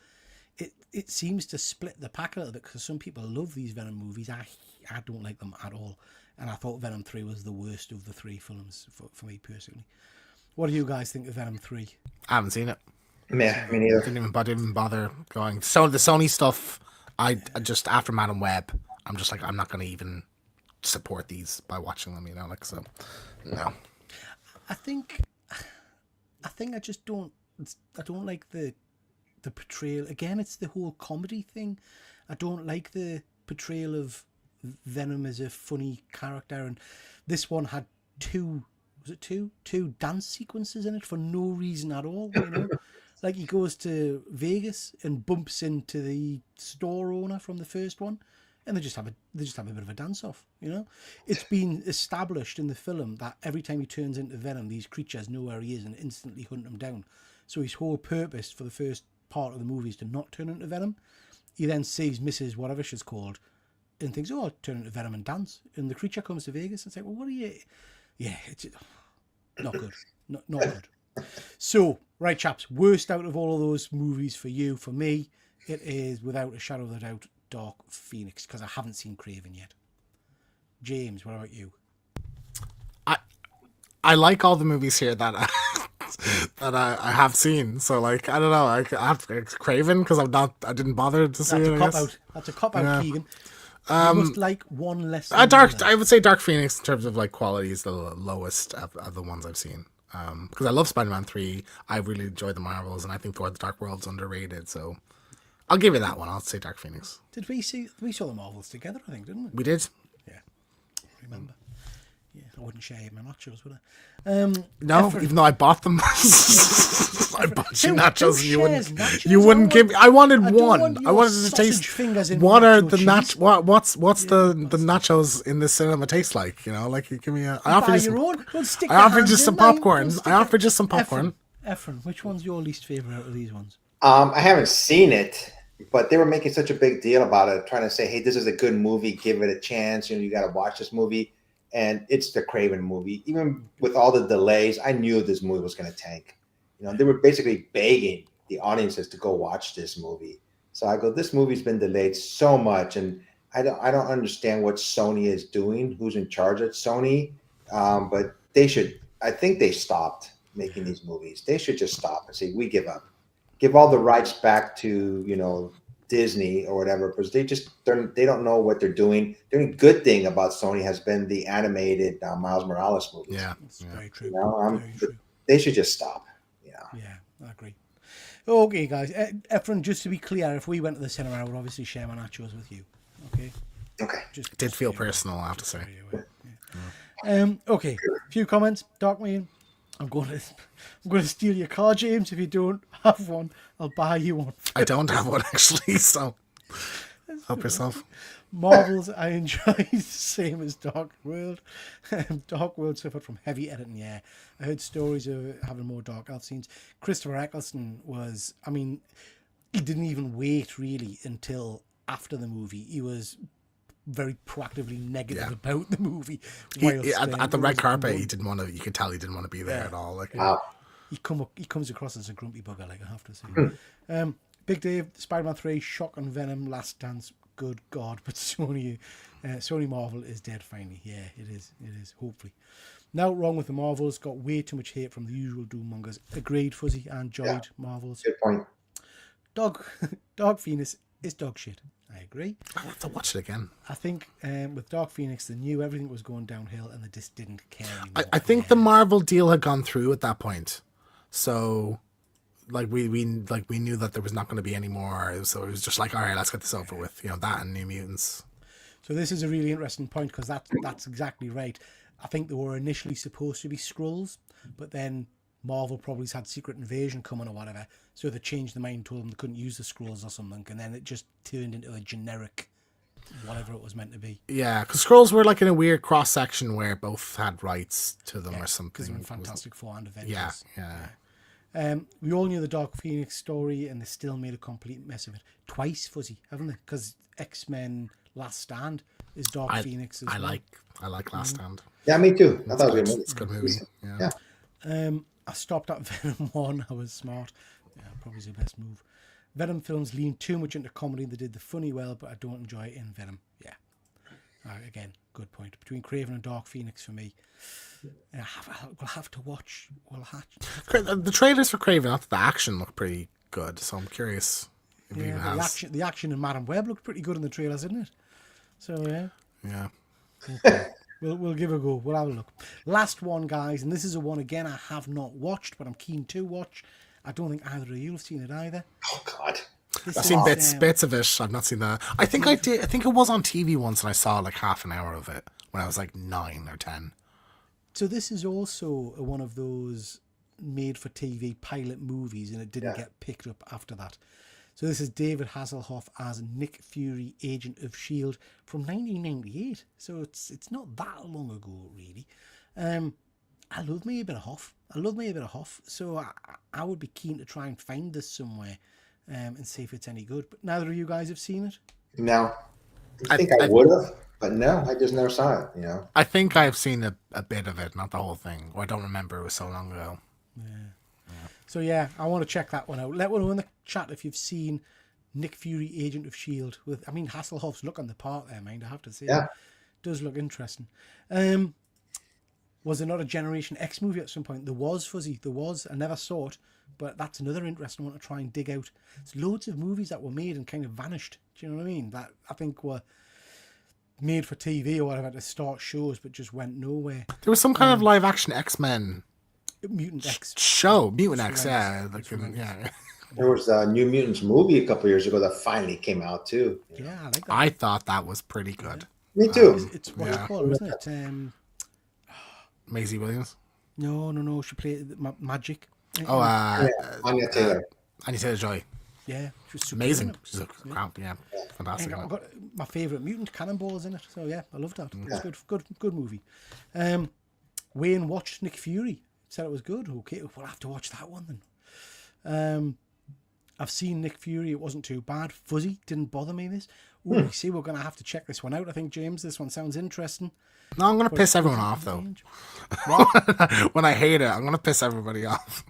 It seems to split the pack a little bit because some people love these Venom movies. I don't like them at all, and I thought Venom 3 was the worst of the 3 films for me personally. What do you guys think of Venom 3? I haven't seen it. yeah, me neither. Didn't even bother going. So the Sony stuff, I just after Madam Web, I'm just like I'm not going to even support these by watching them. You know, like so. No. I think I just don't. I don't like the portrayal. Again, it's the whole comedy thing. I don't like the portrayal of Venom as a funny character, and this one had two dance sequences in it for no reason at all, you know. Like he goes to Vegas and bumps into the store owner from the first one, and they just have a bit of a dance off, you know. It's been established in the film that every time he turns into Venom, these creatures know where he is and instantly hunt him down. So his whole purpose for the first part of the movie is to not turn into Venom. He then sees Mrs. whatever she's called and thinks, oh, I'll turn into Venom and dance. And the creature comes to Vegas and says, well, what are you... Yeah, it's not good. Not good. So, right, chaps, worst out of all of those movies for you. For me, it is, without a shadow of a doubt, Dark Phoenix, because I haven't seen Craven yet. James, what about you? I like all the movies here that I have seen. So, like, I don't know. I have Craven because I didn't bother to see it. That's a cop out, Yeah. Keegan. You must like one less. Than I would say Dark Phoenix in terms of like quality is the lowest of the ones I've seen. Because I love Spider-Man 3. I really enjoy the Marvels, and I think Thor: The Dark World's underrated. So I'll give you that one. I'll say Dark Phoenix. We saw the Marvels together, I think, didn't we? We did. Yeah, I remember. Yeah, I wouldn't share my nachos, would I? No, Efren, even though I bought them. I bought you Who nachos and you shares wouldn't. nachos? You wouldn't give me. I wanted I don't one. want I your wanted to sausage taste. fingers in What my are nacho the cheese. what's the nachos in this cinema taste like? You know, like you give me a. I offered Buy you your some. own. Don't stick I your offered hands just in some mine. popcorn. Don't stick I your- offered just some popcorn. Efren, which one's your least favorite out of these ones? I haven't seen it, but they were making such a big deal about it, trying to say, "Hey, this is a good movie. Give it a chance. You know, you got to watch this movie." And it's the Craven movie. Even with all the delays, I knew this movie was going to tank. You know, they were basically begging the audiences to go watch this movie. So I go, this movie's been delayed so much, and I don't understand what Sony is doing. Who's in charge at Sony? But they should. I think they stopped making these movies. They should just stop and say, we give up. Give all the rights back to Disney or whatever, because they don't know what they're doing. The only good thing about Sony has been the animated Miles Morales movies. Yeah. That's very true. You know, Very true. they should just stop. Yeah. Yeah, I agree. Okay, guys. Efren, just to be clear, if we went to the cinema, I would obviously share my nachos with you. Okay. Okay. Just Did feel personal, I have to say. Okay. A few comments. Darkwing. I'm going to steal your car, James. If you don't have one, I'll buy you one. I don't have one actually, so help yourself. Marvels I enjoy the same as Dark World. Dark World suffered from heavy editing, yeah. I heard stories of having more dark elf scenes. Christopher Eccleston was, I mean, he didn't even wait really until after the movie. He was very proactively negative Yeah. about the movie. At the red carpet, he didn't want to. You could tell he didn't want to be there at all. Like, Wow. He comes across as a grumpy bugger, like I have to say. Big Dave, Spider-Man 3, Shock and Venom, Last Dance. Good God, but Sony Marvel is dead finally. Yeah, it is. It is. Hopefully. Now, wrong with the Marvels. Got way too much hate from the usual Doommongers. Agreed, Fuzzy. And enjoyed Marvels. Good point. Dog Phoenix is dog shit. I agree. I have to watch it again. I think with Dark Phoenix, they knew everything was going downhill and they just didn't care anymore. I think the Marvel deal had gone through at that point, so like we knew that there was not going to be any more. So it was just like, all right, let's get this over with. You know, that and New Mutants. So this is a really interesting point because that's exactly right. I think they were initially supposed to be Skrulls, but then Marvel probably had Secret Invasion coming or whatever, so they changed their mind, told them they couldn't use the Skrulls or something, and then it just turned into a generic whatever it was meant to be. Yeah, because Skrulls were like in a weird cross section where both had rights to them or something. Because they were in Fantastic Four and Avengers. Yeah. We all knew the Dark Phoenix story, and they still made a complete mess of it twice, Fuzzy, haven't they? Because X-Men Last Stand is Dark Phoenix as I well. like Last Stand. Yeah, me too. I thought it was a good movie. It's a good movie. Yeah. I stopped at Venom 1. I was smart. Yeah, probably the best move. Venom films lean too much into comedy. They did the funny well, but I don't enjoy it in Venom. Yeah. Again, good point. Between Craven and Dark Phoenix for me. We'll have to watch. The trailers for Craven, the action look pretty good, so I'm curious if it even has. The action in Madam Web looked pretty good in the trailers, didn't it? So, yeah. Yeah. Okay. We'll give it a go. We'll have a look. Last one, guys, and this is a one again I have not watched, but I'm keen to watch. I don't think either of you have seen it either. Oh God. This I've is, seen bits of it. I've not seen that. I think I did. I think it was on TV once, and I saw like half an hour of it when I was like 9 or 10. So this is also one of those made-for-TV pilot movies, and it didn't get picked up after that. So this is David Hasselhoff as Nick Fury, Agent of S.H.I.E.L.D. from 1998. So it's not that long ago, really. I love me a bit of Hoff. So I would be keen to try and find this somewhere and see if it's any good. But neither of you guys have seen it? No. I think I would have, but no, I just never saw it, I think I've seen a bit of it, not the whole thing. Or I don't remember, it was so long ago. So yeah, I want to check that one out. Let me know in the chat if you've seen Nick Fury, Agent of S.H.I.E.L.D. Hasselhoff's look on the part there, mind, I have to say. Yeah. Does look interesting. Was there not a Generation X movie at some point? There was, Fuzzy. There was. I never saw it, but that's another interesting one to try and dig out. There's loads of movies that were made and kind of vanished. Do you know what I mean? That I think were made for TV or whatever to start shows, but just went nowhere. There was some kind of live action X-Men Mutant X. show. Mutant X, That's yeah. right. Yeah. There was a New Mutants movie a couple years ago that finally came out too. Yeah, I like that. I thought that was pretty good. Me too. It's what you call it, isn't it? Maisie Williams. No. She played Magic. Oh, Anya Taylor. Anya Taylor-Joy. Yeah, she was super Amazing. in it. She's a crap, yeah. Fantastic. And I've got my favourite mutant Cannonballs in it. So yeah, I loved that. It's good movie. Wayne watched Nick Fury. Said it was good. Okay, we'll have to watch that one then. I've seen Nick Fury. It wasn't too bad. Fuzzy didn't bother me. This. Ooh, you see, we're going to have to check this one out. I think, James, this one sounds interesting. No, I'm going to piss everyone off, though. When I hate it, I'm going to piss everybody off.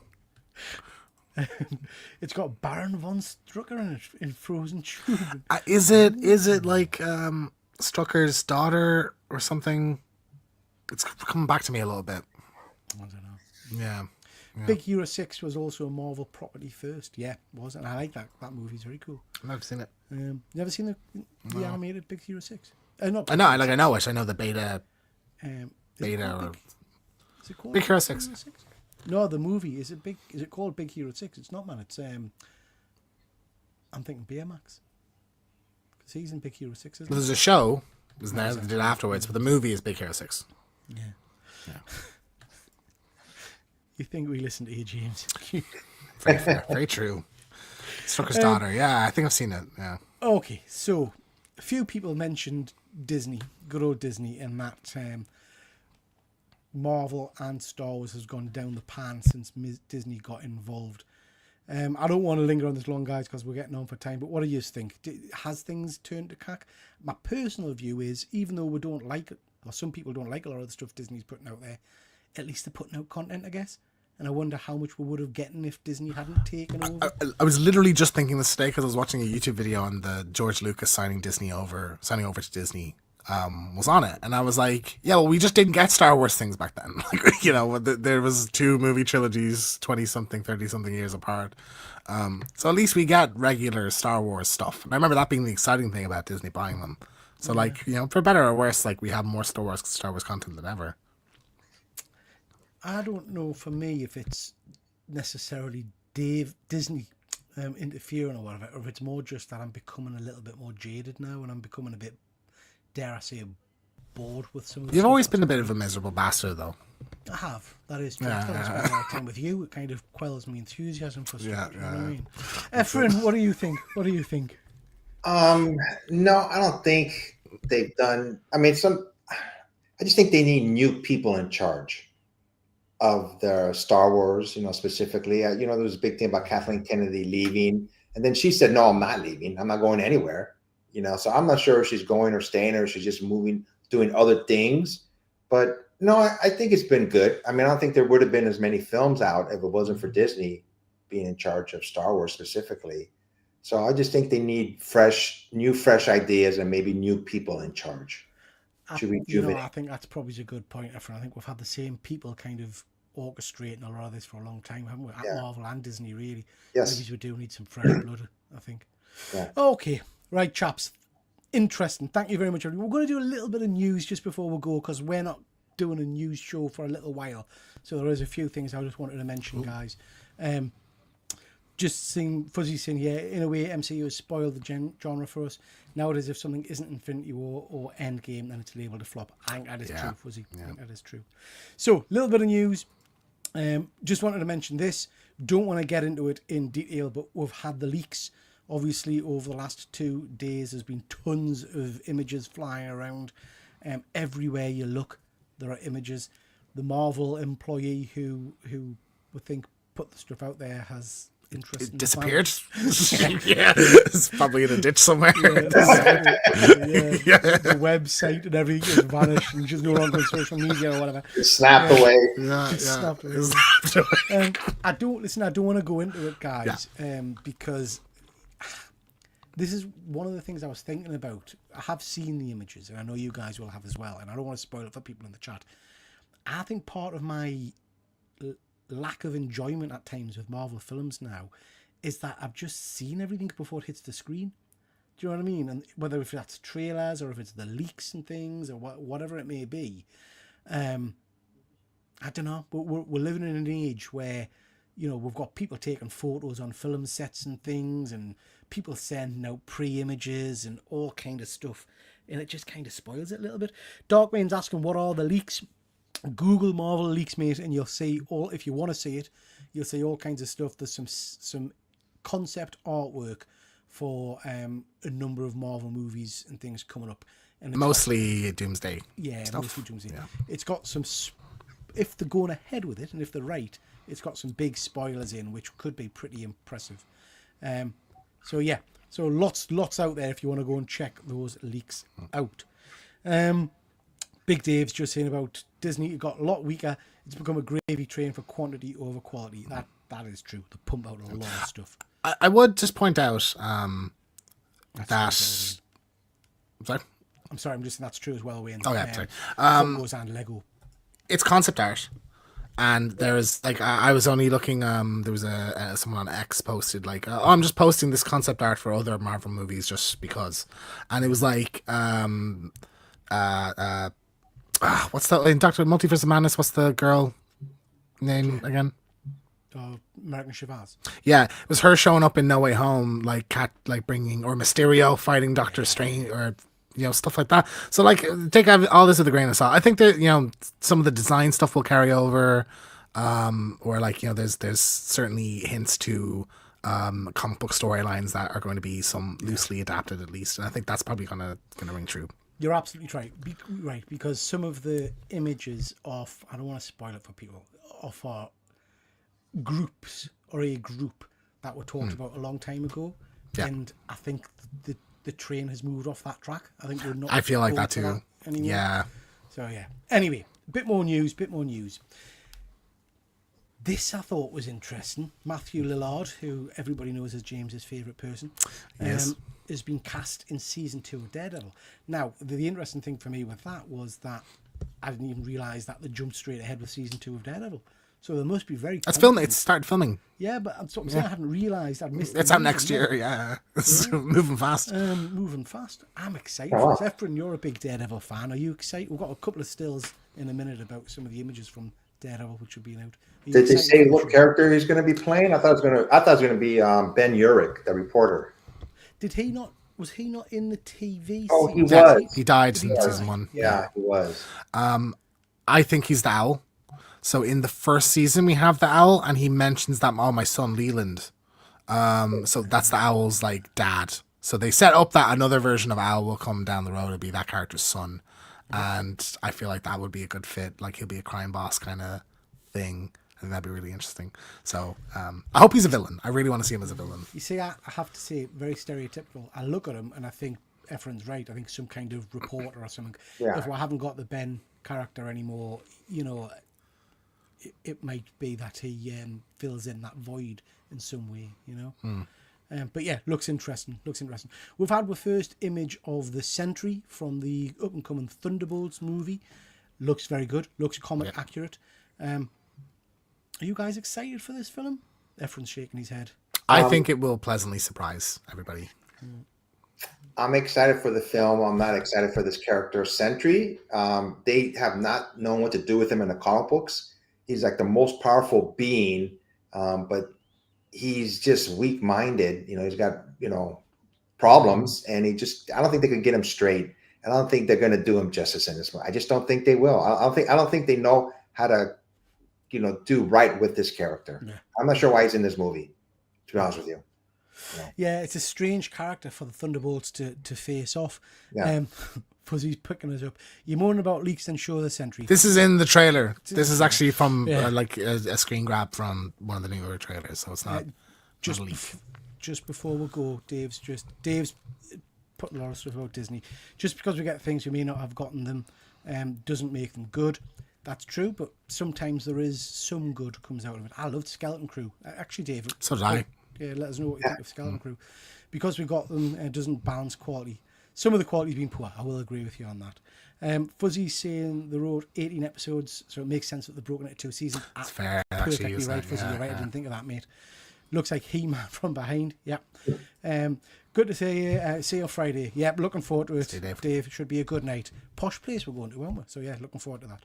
It's got Baron von Strucker in it in Frozen Tube. Is it like Strucker's daughter or something? It's coming back to me a little bit. I don't know. Yeah. Big Hero 6 was also a Marvel property first. Yeah, it was. And I like that. That movie's very cool. I've never seen it. You ever seen the animated Big Hero 6? Not I know it. I know the beta. Is it called Big Hero 6. No, the movie is it called Big Hero 6? It's not, man. It's I'm thinking Baymax. Because he's in Big Hero 6, isn't There's a show, isn't there, that they did afterwards, but the movie is Big Hero 6. Yeah. You think we listen to you, James? Very fair. Very true. Strucker's daughter. Yeah, I think I've seen it. Yeah. Okay, so a few people mentioned Disney, good old Disney, and that Marvel and Star Wars has gone down the pan since Disney got involved. I don't want to linger on this long, guys, because we're getting on for time, but what do you think? Has things turned to cack? My personal view is, even though we don't like it, or some people don't like a lot of the stuff Disney's putting out there, at least they're putting out content, I guess. And I wonder how much we would have gotten if Disney hadn't taken over. I was literally just thinking this today because I was watching a YouTube video on the George Lucas signing over to Disney. Was on it, and I was like, yeah, well, we just didn't get Star Wars things back then. Like, you know, there was 2 movie trilogies 20-something, 30-something years apart. So at least we get regular Star Wars stuff. And I remember that being the exciting thing about Disney buying them. So like, you know, for better or worse, like, we have more Star Wars content than ever. I don't know, for me, if it's necessarily Disney interfering or whatever, or if it's more just that I'm becoming a little bit more jaded now, and I'm becoming a bit, dare I say, bored with some of the You've stuff always that's been a bit of a miserable bastard, though. I have. That is true. Yeah, I spend a lot of time with you. It kind of quells my enthusiasm for stuff. Yeah, You know what I mean? Efren, what do you think? No, I don't think they've done. I mean, I just think they need new people in charge of their Star Wars, you know, specifically. You know, there was a big thing about Kathleen Kennedy leaving, and then she said, "No, I'm not leaving. I'm not going anywhere." You know, so I'm not sure if she's going or staying, or if she's just moving, doing other things. But no, I think it's been good. I mean, I don't think there would have been as many films out if it wasn't for Disney being in charge of Star Wars specifically. So I just think they need fresh ideas and maybe new people in charge. I think that's probably a good point, Efren. I think we've had the same people kind of orchestrating a lot of this for a long time, haven't we? At Marvel and Disney, really. Yes. Maybe we do need some fresh blood, I think. Yeah. Okay. Right, chaps. Interesting. Thank you very much, everyone. We're going to do a little bit of news just before we go, because we're not doing a news show for a little while. So there is a few things I just wanted to mention, guys. Just seeing Fuzzy saying, yeah, in a way, MCU has spoiled the genre for us. Nowadays, if something isn't Infinity War or Endgame, then it's labelled a flop. I think that is true, Fuzzy. I think that is true. So, a little bit of news. Just wanted to mention this. Don't want to get into it in detail, but we've had the leaks. Obviously, over the last 2 days, there's been tons of images flying around. Everywhere you look, there are images. The Marvel employee who we think put the stuff out there has interest. It disappeared. Yeah, it's probably in a ditch somewhere. The website and everything has vanished, and she's no longer on social media or whatever. Snapped away. Snapped away. I don't want to go into it, guys, because this is one of the things I was thinking about. I have seen the images, and I know you guys will have as well, and I don't want to spoil it for people in the chat. I think part of my lack of enjoyment at times with Marvel films now is that I've just seen everything before it hits the screen. Do you know what I mean? And whether if that's trailers or if it's the leaks and things or whatever it may be, I don't know. But we're living in an age where, you know, we've got people taking photos on film sets and things, and people sending out pre-images and all kind of stuff, and it just kind of spoils it a little bit. Darkman's asking, what are the leaks? Google Marvel leaks, mate, and you'll see all. If you want to see it, you'll see all kinds of stuff. There's some concept artwork for a number of Marvel movies and things coming up, and it's Mostly Doomsday. yeah, stuff. mostly Doomsday. Yeah. It's got some. If they're going ahead with it, and if they're right, it's got some big spoilers in, which could be pretty impressive. So yeah, so lots out there if you want to go and check those leaks out. Big Dave's just saying about Disney. It got a lot weaker. It's become a gravy train for quantity over quality. That is true. They pump out a lot of stuff. I would just point out that. Sorry? I'm sorry, I'm just saying that's true as well, Wayne. Oh, yeah, sorry. Funkos and Lego. It's concept art, and there is like I was only looking. There was someone on X posted like, "Oh, I'm just posting this concept art for other Marvel movies just because," and it was like, what's that in Doctor Multiverse of Madness? What's the girl name again? American Chavez. Yeah, it was her showing up in No Way Home, like bringing or Mysterio fighting Doctor Strange or stuff like that. So like take all this with a grain of salt. I think that some of the design stuff will carry over, or like there's certainly hints to comic book storylines that are going to be some loosely adapted at least, and I think that's probably gonna ring true. You're absolutely right, because some of the images of, I don't want to spoil it for people, of groups or a group that were talked about a long time ago, and I think the train has moved off that track. I think we're not. I feel like going that to too. anymore. Yeah. So yeah. Anyway, bit more news. This I thought was interesting. Matthew Lillard, who everybody knows as James's favourite person, Yes. has been cast in season 2 of Daredevil. Now, the interesting thing for me with that was that I didn't even realise that they jumped straight ahead with season 2 of Daredevil. So they must be very. It's filming. It's started filming. Yeah, but I'm saying I hadn't realised I'd missed. It's out next year. Yeah, it's moving fast. Moving fast. I'm excited. Oh, wow. For this. Efren, you're a big Daredevil fan. Are you excited? We've got a couple of stills in a minute about some of the images from Daredevil which will be out. Did they say what character he's going to be playing? I thought it was going to be Ben Urich, the reporter. Did he not? Was he not in the TV? Oh, he series? was. He died in season 1. Yeah, he was. I think he's the owl. So in the first season we have the owl, and he mentions that my son Leland. So that's the owl's like dad. So they set up that another version of owl will come down the road. It'll be that character's son, and I feel like that would be a good fit. Like he'll be a crime boss kind of thing. I think that'd be really interesting. So I hope he's a villain. I really want to see him as a villain. You see, I have to say, very stereotypical. I look at him and I think Efren's right. I think some kind of reporter or something. Yeah. If we haven't got the Ben character anymore, it might be that he fills in that void in some way, But yeah, looks interesting. We've had the first image of the Sentry from the up-and-coming Thunderbolts movie. Looks very good. Looks comic accurate. Are you guys excited for this film? Efren's shaking his head. I think it will pleasantly surprise everybody. I'm excited for the film. I'm not excited for this character, Sentry. They have not known what to do with him in the comic books. He's like the most powerful being, but he's just weak-minded. He's got, problems, and I don't think they can get him straight. And I don't think they're going to do him justice in this one. I just don't think they will. I don't think they know how to, do right with this character. Yeah. I'm not sure why he's in this movie, to be honest with you. Yeah, it's a strange character for the Thunderbolts to face off. Yeah. Fuzzy's picking us up. You're moaning about leaks and show the Sentry. This is in the trailer. This is actually from Yeah. a screen grab from one of the newer trailers, so it's not just not a leak. just before we go, Dave's putting a lot of stuff about Disney. Just because we get things we may not have gotten them, doesn't make them good. That's true, but sometimes there is some good comes out of it. I loved Skeleton Crew. Actually, Dave. So did I. Yeah, let us know what you think of Skeleton Crew. Because we got them, it doesn't balance quality. Some of the quality's been poor. I will agree with you on that. Fuzzy's saying they wrote 18 episodes, so it makes sense that they've broken it into 2 seasons. It's fair. Perfectly Actually, right, Fuzzy. yeah, You're right. yeah. I didn't think of that, mate. Looks like He-Man from behind. Yep. Good to see you. See you on Friday. Yep. Looking forward to it. See you, Dave. Dave, it should be a good night. Posh place we're going to, aren't we? So yeah, looking forward to that.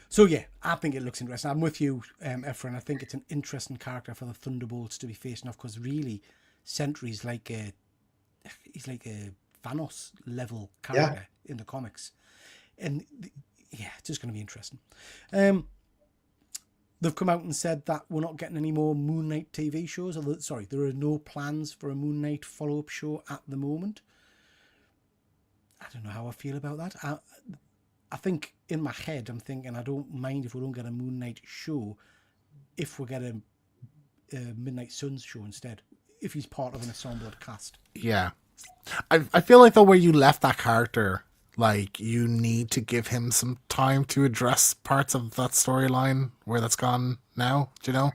So yeah, I think it looks interesting. I'm with you, Efren. I think it's an interesting character for the Thunderbolts to be facing off, because really, Sentry's like he's like a Thanos level character in the comics, and yeah, it's just going to be interesting. They've come out and said that we're not getting any more Moon Knight TV shows. Sorry, there are no plans for a Moon Knight follow-up show at the moment. I don't know how I feel about that. I think in my head, I'm thinking I don't mind if we don't get a Moon Knight show if we get a Midnight Suns show instead, if he's part of an assembled cast. Yeah. I feel like, though, where you left that character, like, you need to give him some time to address parts of that storyline where that's gone now, do you know?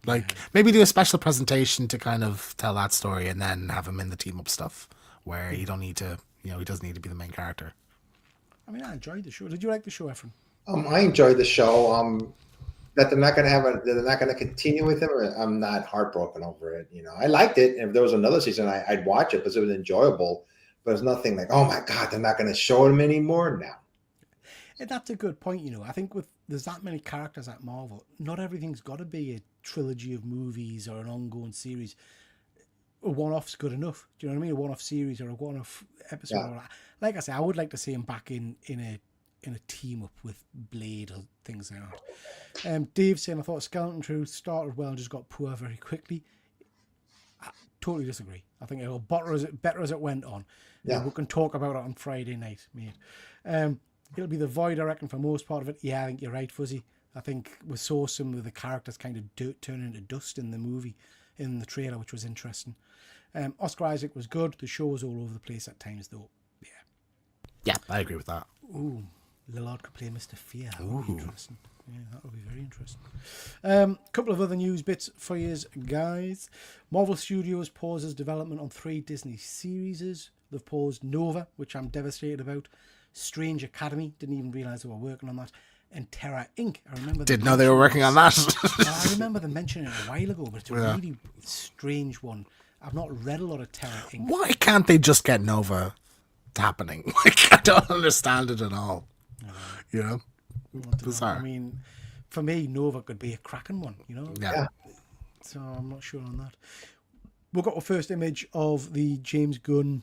Like, maybe do a special presentation to kind of tell that story and then have him in the team-up stuff where you don't need to, he doesn't need to be the main character. I mean, I enjoyed the show. Did you like the show, Efren? I enjoyed the show. That they're not going to they're not going to continue with him. I'm not heartbroken over it. I liked it. And if there was another season, I'd watch it because it was enjoyable. But it's nothing like, oh my God, they're not going to show him anymore now. And that's a good point. I think there's that many characters at Marvel, not everything's got to be a trilogy of movies or an ongoing series. A one-off's good enough. Do you know what I mean? A one-off series or a one-off episode. Yeah. Like I say, I would like to see him back in a team up with Blade or things like that. Dave saying, I thought Skeleton Crew started well and just got poor very quickly. I totally disagree. I think it got better as it went on. Yeah. We can talk about it on Friday night, mate. It'll be the Void, I reckon, for most part of it. Yeah, I think you're right, Fuzzy. I think we saw some of the characters kind of turn into dust in the movie, in the trailer, which was interesting. Oscar Isaac was good. The show was all over the place at times, though. Yeah, I agree with that. Ooh, Lillard could play Mr. Fear. That would be interesting. Yeah, that would be very interesting. Couple of other news bits for you guys. Marvel Studios pauses development on 3 Disney series. They've paused Nova, which I'm devastated about. Strange Academy, didn't even realise they were working on that. And Terra Inc. I remember. Didn't know they were working on that. I remember them mentioning it a while ago, but it's a really strange one. I've not read a lot of Terra Inc. Why can't they just get Nova happening? Like, I don't understand it at all. Bizarre. I mean, for me, Nova could be a cracking one, Yeah. So I'm not sure on that. We've got our first image of the James Gunn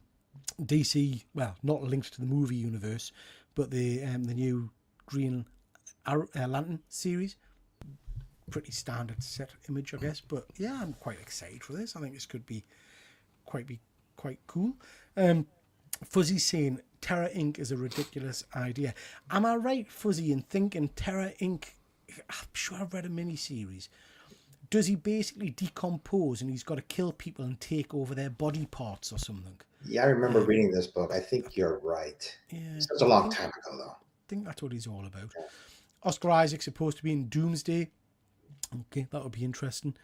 DC, well, not linked to the movie universe, but the new Green Lantern series. Pretty standard set image, I guess. But yeah, I'm quite excited for this. I think this could be quite cool. Fuzzy saying Terra Inc. is a ridiculous idea. Am I right, Fuzzy, in thinking Terra Inc. I'm sure I've read a mini-series. Does he basically decompose and he's got to kill people and take over their body parts or something? Yeah, I remember reading this book. I think you're right. Yeah, It's a long time ago, though. I think that's what he's all about. Oscar Isaac's supposed to be in Doomsday. Okay, that would be interesting.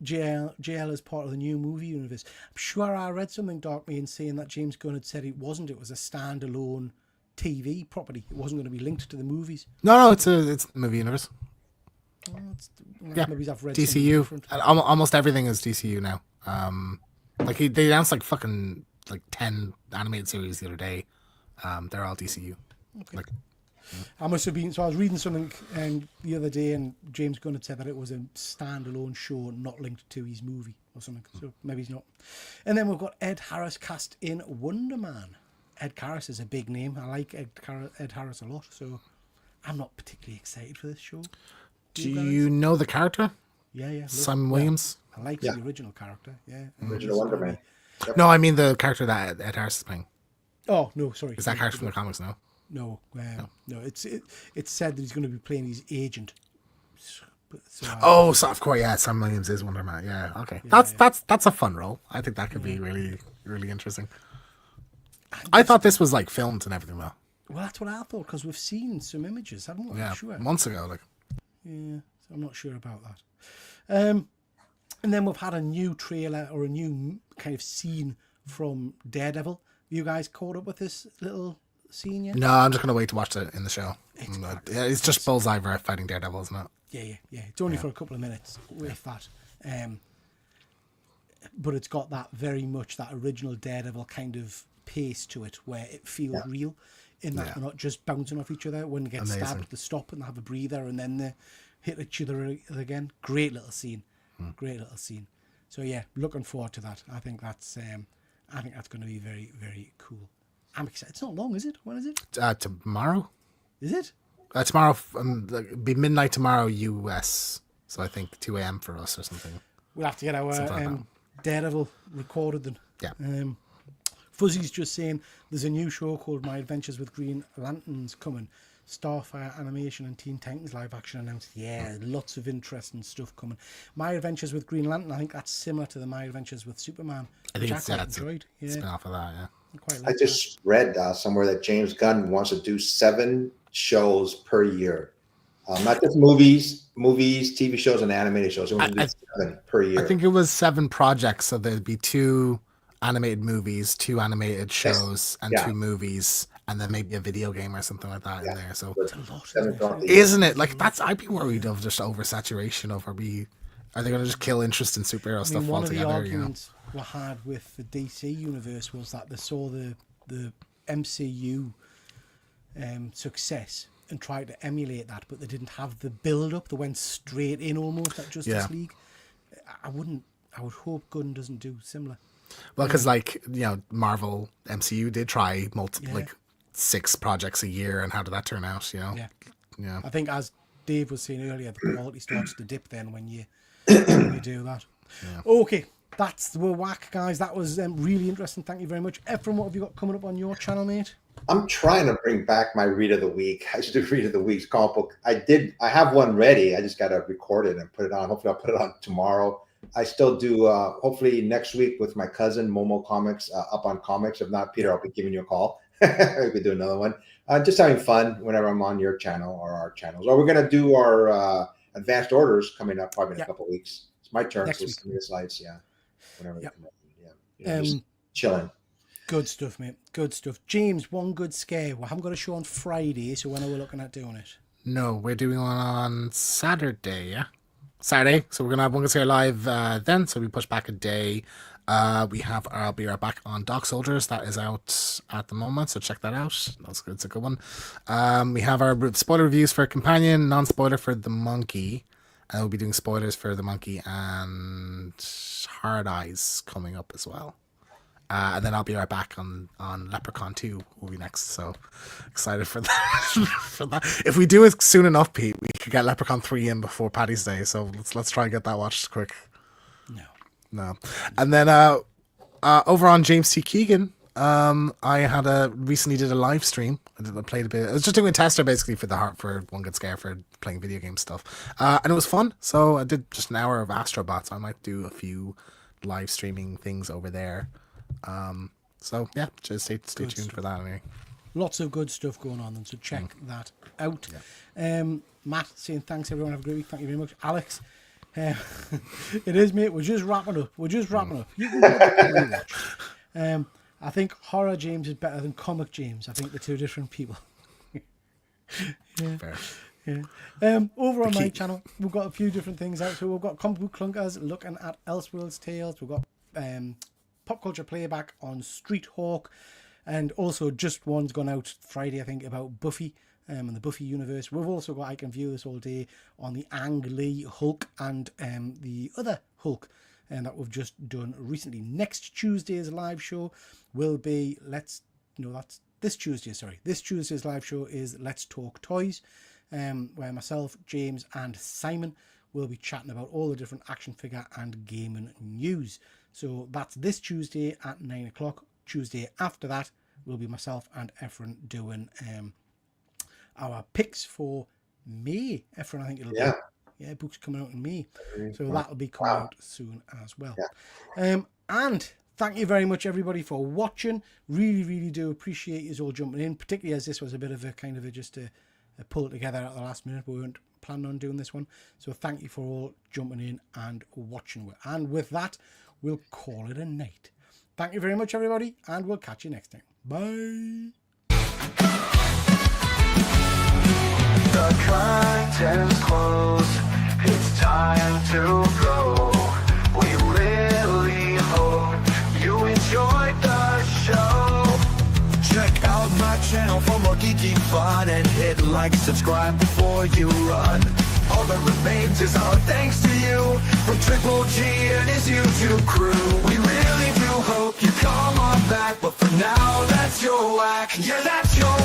JL is part of the new movie universe. I'm sure I read something, Darkman, saying that James Gunn had said it wasn't. It was a standalone TV property. It wasn't going to be linked to the movies. No, it's the movie universe. Yeah, maybe I've read DCU. And almost everything is DCU now. They announced like 10 animated series the other day. They're all DCU. Okay. I must have been. So I was reading something the other day, and James Gunn had said that it was a standalone show, not linked to his movie or something. So maybe he's not. And then we've got Ed Harris cast in Wonder Man. Ed Harris is a big name. I like Ed Harris a lot, so I'm not particularly excited for this show. Do you know the character? Yeah. Simon Williams? I like the original character. Yeah. Original Wonder Man. Yep. No, I mean the character that Ed Harris is playing. Oh no, sorry. Is that character from the comics now? No. It's said that he's going to be playing his agent. So of course, yeah. Simon Williams is Wonder Man. Yeah, okay. That's a fun role. I think that could be really, really interesting. I thought this was like filmed and everything though. Well, that's what I thought because we've seen some images, haven't we? Yeah, I'm sure. months ago, like. Yeah, so I'm not sure about that. And then we've had a new trailer or a new kind of scene from Daredevil. You guys caught up with this little scene yet? No, I'm just gonna wait to watch it in the show. It's just Bullseye fighting Daredevil, isn't it? Yeah. It's only for a couple of minutes with that. But it's got that very much that original Daredevil kind of pace to it where it feels real in that they're not just bouncing off each other. When they get stabbed, they stop and they have a breather and then they hit each other again. Great little scene. So yeah, looking forward to that. I think that's going to be very, very cool. I'm excited. It's not long, is it? When is it? Tomorrow. Is it? Tomorrow, be midnight tomorrow US. So I think 2 a.m. for us or something. We'll have to get our Something like that. Daredevil recorded then. Yeah. Fuzzy's just saying there's a new show called My Adventures with Green Lanterns coming. Starfire animation and Teen Titans live action announced. Yeah, lots of interesting stuff coming. My Adventures with Green Lantern, I think that's similar to the My Adventures with Superman. I think which it's quite it's enjoyed. a spin off of that. Yeah. I quite I like just read somewhere that James Gunn wants to do 7 shows per year. Not just movies, TV shows, and animated shows. It wants to do 7 per year. I think it was 7 projects, so there'd be 2 animated movies, 2 animated shows, and 2 movies, and then maybe a video game or something like that in there. So, that. A lot, Seven isn't it? throughout the- isn't it like that's? I'd be worried of just oversaturation of, are they going to just kill interest in superhero I mean, stuff one of the altogether? You know, arguments we had with the DC universe was that they saw the MCU success and tried to emulate that, but they didn't have the build up. They went straight in almost at Justice League. I would hope Gunn doesn't do similar. well, because Marvel MCU did try like 6 projects a year, and how did that turn out? You know, yeah. I think, as Dave was saying earlier, the quality starts to dip then when you do that. Okay, we're whack, guys. That was really interesting. Thank you very much. Ephraim, what have you got coming up on your channel, mate? I'm trying to bring back my read of the week. I should do read of the week's comic book. I have one ready. I just got to record it and put it on. Hopefully I'll put it on tomorrow. I still do, hopefully next week with my cousin, Momo Comics, up on comics. If not, Peter, I'll be giving you a call. We could do another one. Just having fun whenever I'm on your channel or our channels. Or we're going to do our advanced orders coming up probably in a couple of weeks. It's my turn. Next So week. send me the slides. Yeah. Whenever they come up. Um, just chilling. Good stuff, mate. Good stuff. James, one good scare. We haven't got a show on Friday, so when are we looking at doing it? no, we're doing one on Saturday. Yeah, Saturday. So we're gonna have One Good Scare live then. So we push back a day. We have I'll Be Right Back on Dock Soldiers. That is out at the moment, so check that out. That's good. It's a good one. We have our spoiler reviews for Companion, non-spoiler for The Monkey. And we'll be doing spoilers for The Monkey and Hard Eyes coming up as well. And then I'll be right back on Leprechaun 2 will be next. So excited for that. If we do it soon enough, Pete, we could get Leprechaun 3 in before Paddy's Day. So let's try and get that watched quick. No. And then over on James T. Keegan, I recently did a live stream. I played a bit. I was just doing a tester basically for One Good Scare for playing video game stuff, and it was fun. So I did just an hour of Astrobots. I might do a few live streaming things over there. So yeah, just stay tuned for that. Anyway. Lots of good stuff going on, and so check that out. Matt saying thanks everyone. Have a great week. Thank you very much, Alex. It is, mate. We're just wrapping up. You can go back and rewatch. I think horror James is better than comic James. I think they're 2 different people. Fair. Yeah. Over on my channel, we've got a few different things out. So we've got Comic Book Clunkers looking at Elseworlds Tales. We've got Pop Culture Playback on Street Hawk, and also just one's gone out Friday, I think, about Buffy and the Buffy universe. We've also got I Can View This All Day on the Ang Lee Hulk and the other Hulk that we've just done recently. Next Tuesday's live show will be this Tuesday. Sorry, this Tuesday's live show is Let's Talk Toys, where myself, James, and Simon will be chatting about all the different action figure and gaming news. So that's this Tuesday at 9 o'clock. Tuesday after that will be myself and Ephraim doing our picks for May. Ephraim, I think it'll be. Yeah, books coming out in May. So that'll be coming out soon as well. Yeah. And thank you very much, everybody, for watching. Really, really do appreciate you all jumping in, particularly as this was a bit of a kind of just a pull together at the last minute. We weren't planning on doing this one. So thank you for all jumping in and watching. And with that, we'll call it a night. Thank you very much, everybody, and we'll catch you next time. Bye. The curtains close. It's time to go. We really hope you enjoyed the show. Check out my channel for more geeky fun and hit like, subscribe before you run. All that remains is our thanks to you from Triple G and his YouTube crew. We really do hope you come on back, but for now, that's your whack. Yeah, that's your